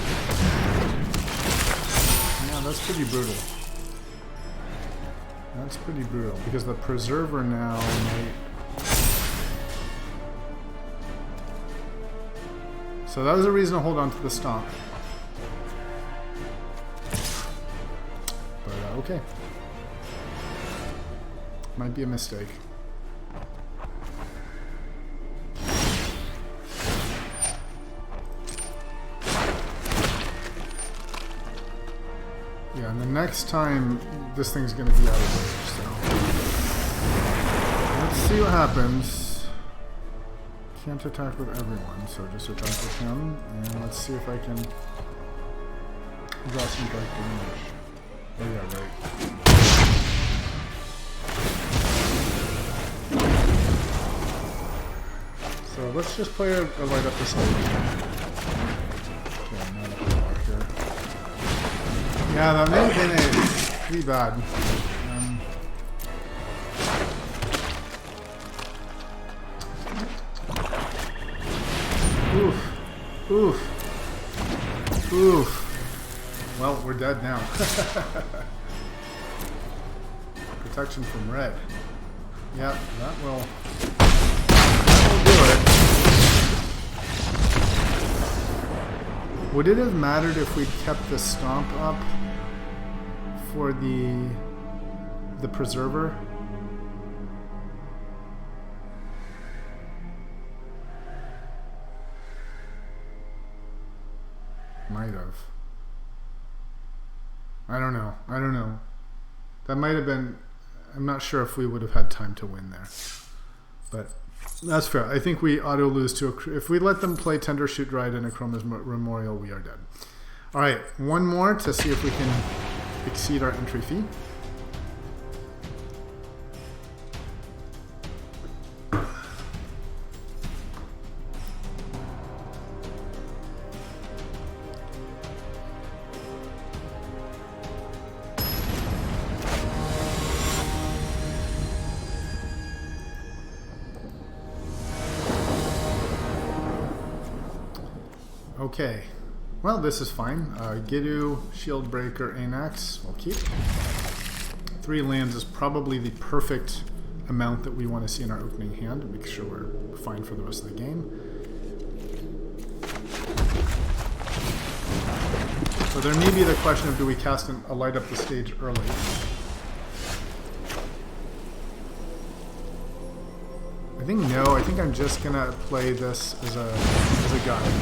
Yeah, that's pretty brutal. That's pretty brutal, because the Preserver now might... So that was a reason to hold on to the stomp. But okay. Might be a mistake. Yeah, and the next time this thing's gonna be out of range, so let's see what happens. Can't attack with everyone, so just attack with him, and let's see if I can draw some direct damage. Oh yeah, right. So let's just play a light up the stage. Okay, not a block here. Yeah, that may have been pretty bad. Oof. Oof. Oof. Well, we're dead now. Protection from red. Yep, that will do it. Would it have mattered if we'd kept the stomp up for the Preserver? Might have. I don't know. I don't know. That might have been... I'm not sure if we would have had time to win there. But that's fair. I think we auto-lose to... If we let them play Tender Shoot Ride and Akroma's Memorial, we are dead. Alright, one more to see if we can exceed our entry fee. Okay, well this is fine. Gidu, Shieldbreaker, Anax, we'll keep. 3 lands is probably the perfect amount that we want to see in our opening hand to make sure we're fine for the rest of the game. So there may be the question of, do we cast a light up the stage early? I think no, I think I'm just gonna play this as a guide.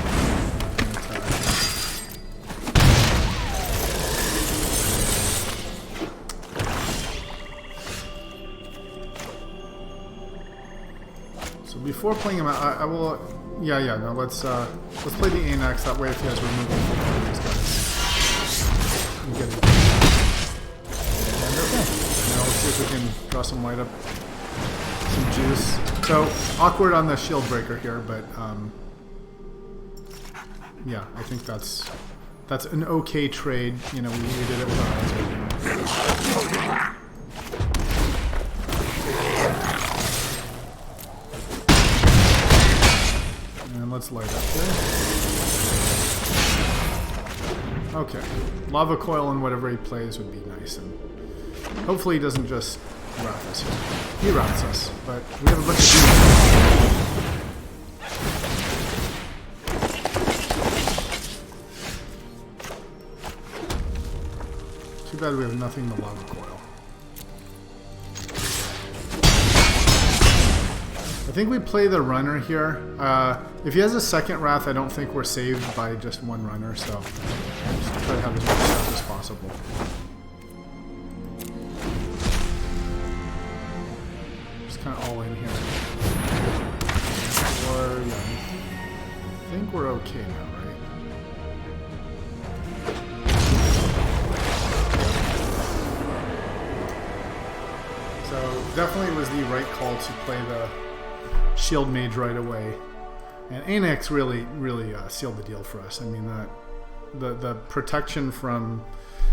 Before playing him, I will. Yeah. No, let's play the Anax. That way, if he has removal for one of these guys, we get it. And okay. Now let's see if we can draw some light up, some juice. So awkward on the Shieldbreaker here, but yeah, I think that's an okay trade. You know, we did it with our eyes open. Let's light up there. Okay. Lava Coil and whatever he plays would be nice, and hopefully he doesn't just wrath us here. He wraths us, but we have a bunch of demons. Too bad we have nothing to Lava Coil. I think we play the runner here. If he has a second wrath, I don't think we're saved by just one runner, so just try to have as much stuff as possible. Just kind of all in here. Or, yeah, I think we're okay now, right? So definitely was the right call to play the Shield Mage right away, and Anax really sealed the deal for us. I mean, that the protection from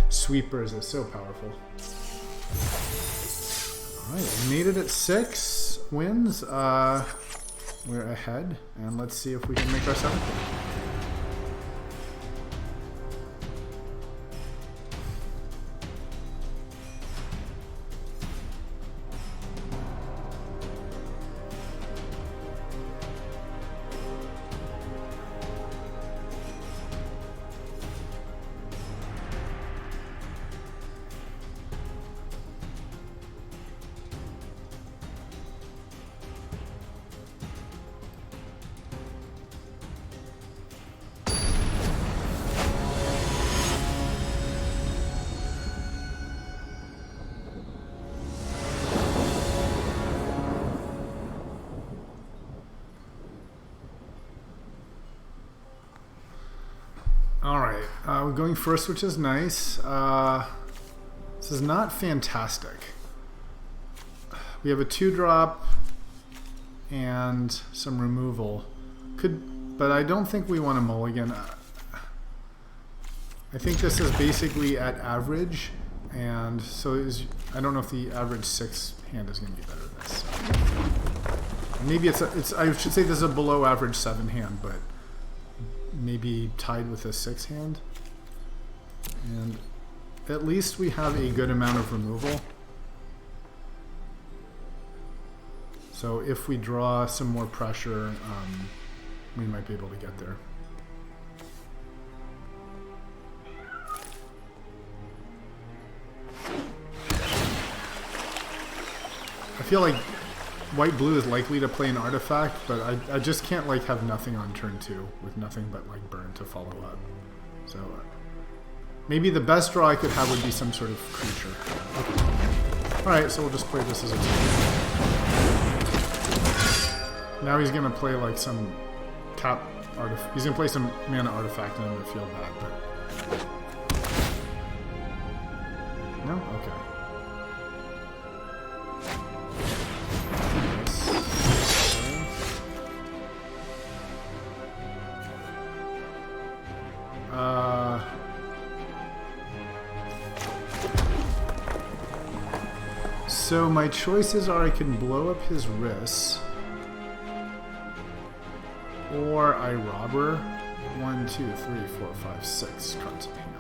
sweepers is so powerful. All right, we made it at 6 wins. We're ahead, and let's see if we can make our 7th win. Alright, we're going first, which is nice. This is not fantastic. We have a 2-drop and some removal. But I don't think we want to mulligan. I think this is basically at average, and so I don't know if the average 6 hand is going to be better than this. Maybe it's I should say this is a below average 7 hand, but maybe tied with a 6 hand. And at least we have a good amount of removal. So if we draw some more pressure, we might be able to get there. I feel like white-blue is likely to play an artifact, but I just can't like have nothing on turn 2 with nothing but like burn to follow up. So maybe the best draw I could have would be some sort of creature. Okay. Alright, so we'll just play this as a 2. Now he's gonna play like some tap artifact. He's gonna play some mana artifact and I'm gonna feel bad, but no? Okay. So my choices are I can blow up his wrists, or I robber 1, 2, 3, 4, 5, 6 cards in hand.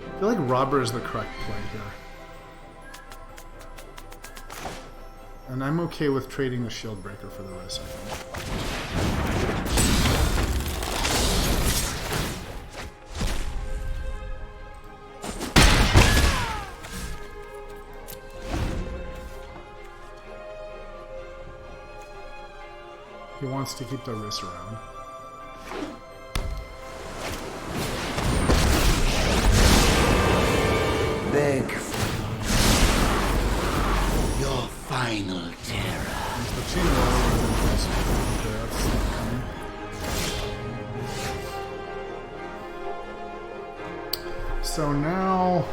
I feel like robber is the correct play here. And I'm okay with trading the shield breaker for the wrist, I think. He wants to keep the wrist around. Beg for your final terror. So now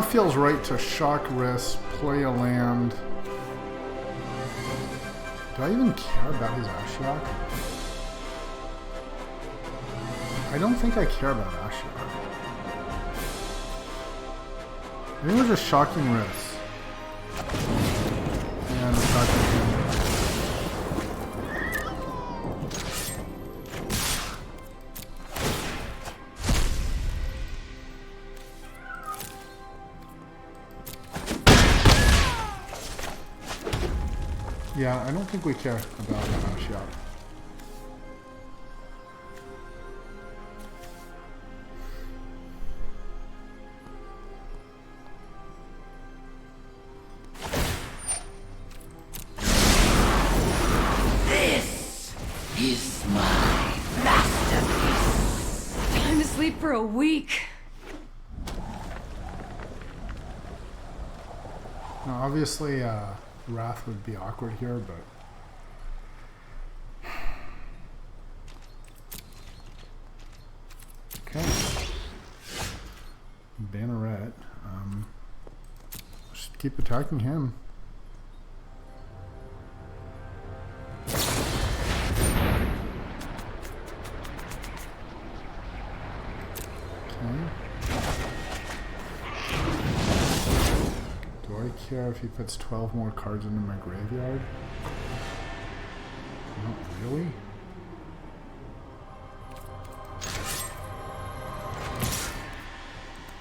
feels right to shock wrist, play a land. Do I even care about his Ashiok? I don't think I care about Ashiok. I think we're just shocking wrists. And attacking him. Yeah, I don't think we care about Shiat. This is my masterpiece. Time to sleep for a week. Now, obviously, Wrath would be awkward here, but... Okay. Banneret. Just keep attacking him. Care if he puts 12 more cards into my graveyard? Not really.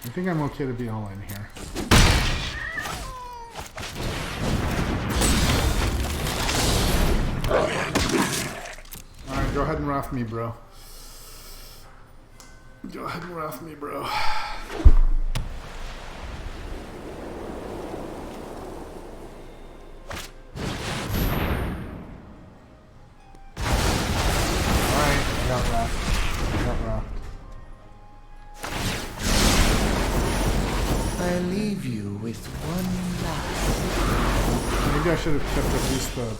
I think I'm okay to be all in here. Alright, go ahead and Wrath me, bro. Go ahead and Wrath me, bro. I leave you with one last. Maybe I should have kept at least the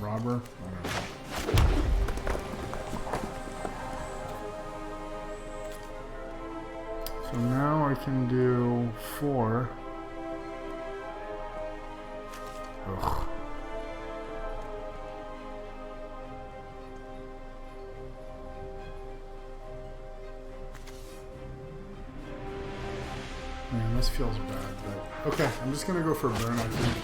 robber. I don't know. So now I can do 4. Ugh. Man, this feels bad, but okay, I'm just gonna go for burn, I think.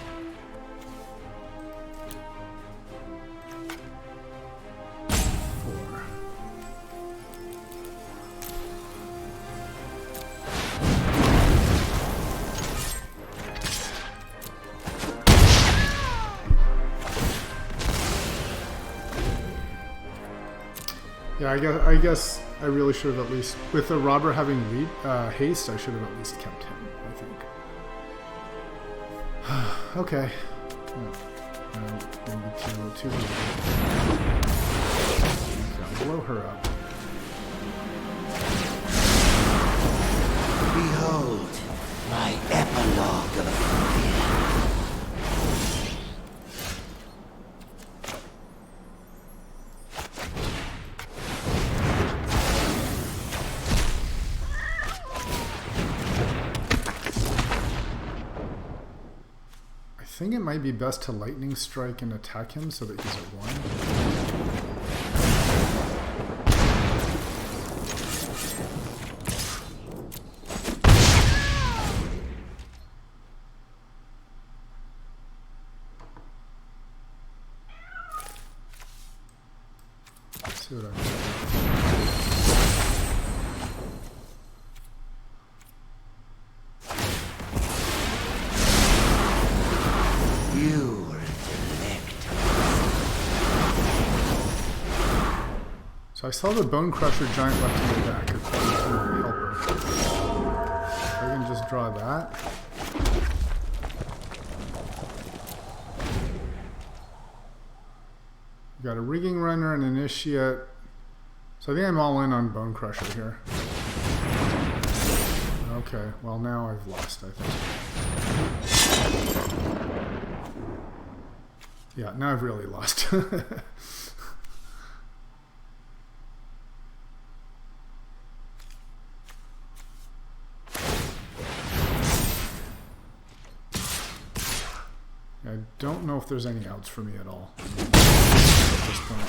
Yeah, I guess I really should have at least, with the robber having haste, I should have at least kept him, I think. Okay. Maybe two. I'll blow her up. Behold, my epilogue of fire. I think it might be best to lightning strike and attack him so that he's at 1. Let's see what I can So I saw the Bone Crusher Giant left in the deck according to my helper. I can just draw that. We got a Rigging Runner and Initiate. So I think I'm all in on Bone Crusher here. Okay, well now I've lost, I think. Yeah, now I've really lost. I don't know if there's any outs for me at all at this point.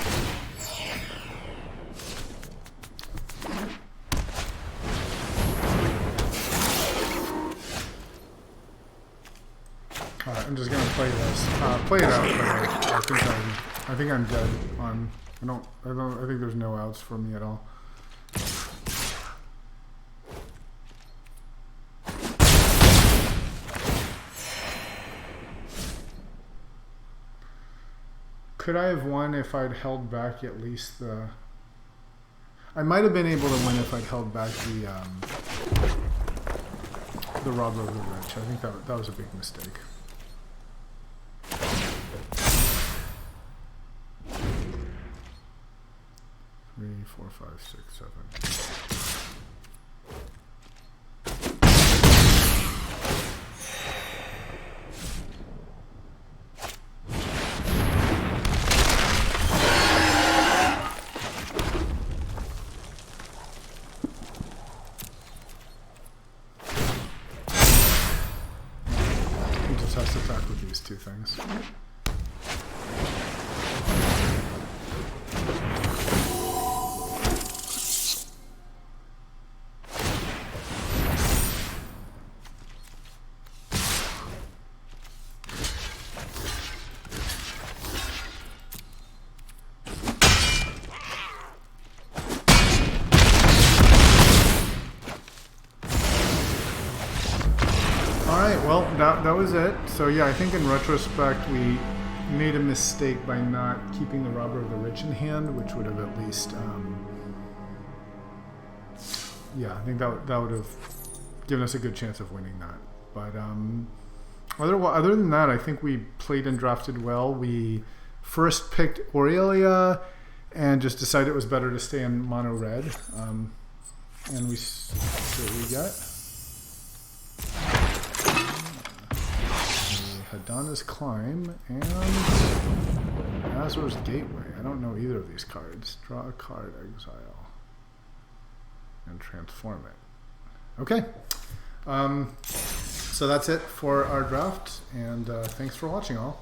Alright, I'm just gonna play this. Play it out, but I think I'm dead on. I think there's no outs for me at all. Could I have won if I'd held back at least the... I might have been able to win if I'd held back the Robber of the Rich. I think that was a big mistake. Three, four, five, six, seven. He just has to attack with these two things. Well, that was it. So yeah, I think in retrospect we made a mistake by not keeping the Robber of the Rich in hand, which would have at least, yeah, I think that would have given us a good chance of winning that. But other than that, I think we played and drafted well. We first picked Aurelia and just decided it was better to stay in mono red, and we see what we got. Hadana's Climb and Azor's Gateway. I don't know either of these cards. Draw a card, exile, and transform it. Okay. So that's it for our draft, and thanks for watching all.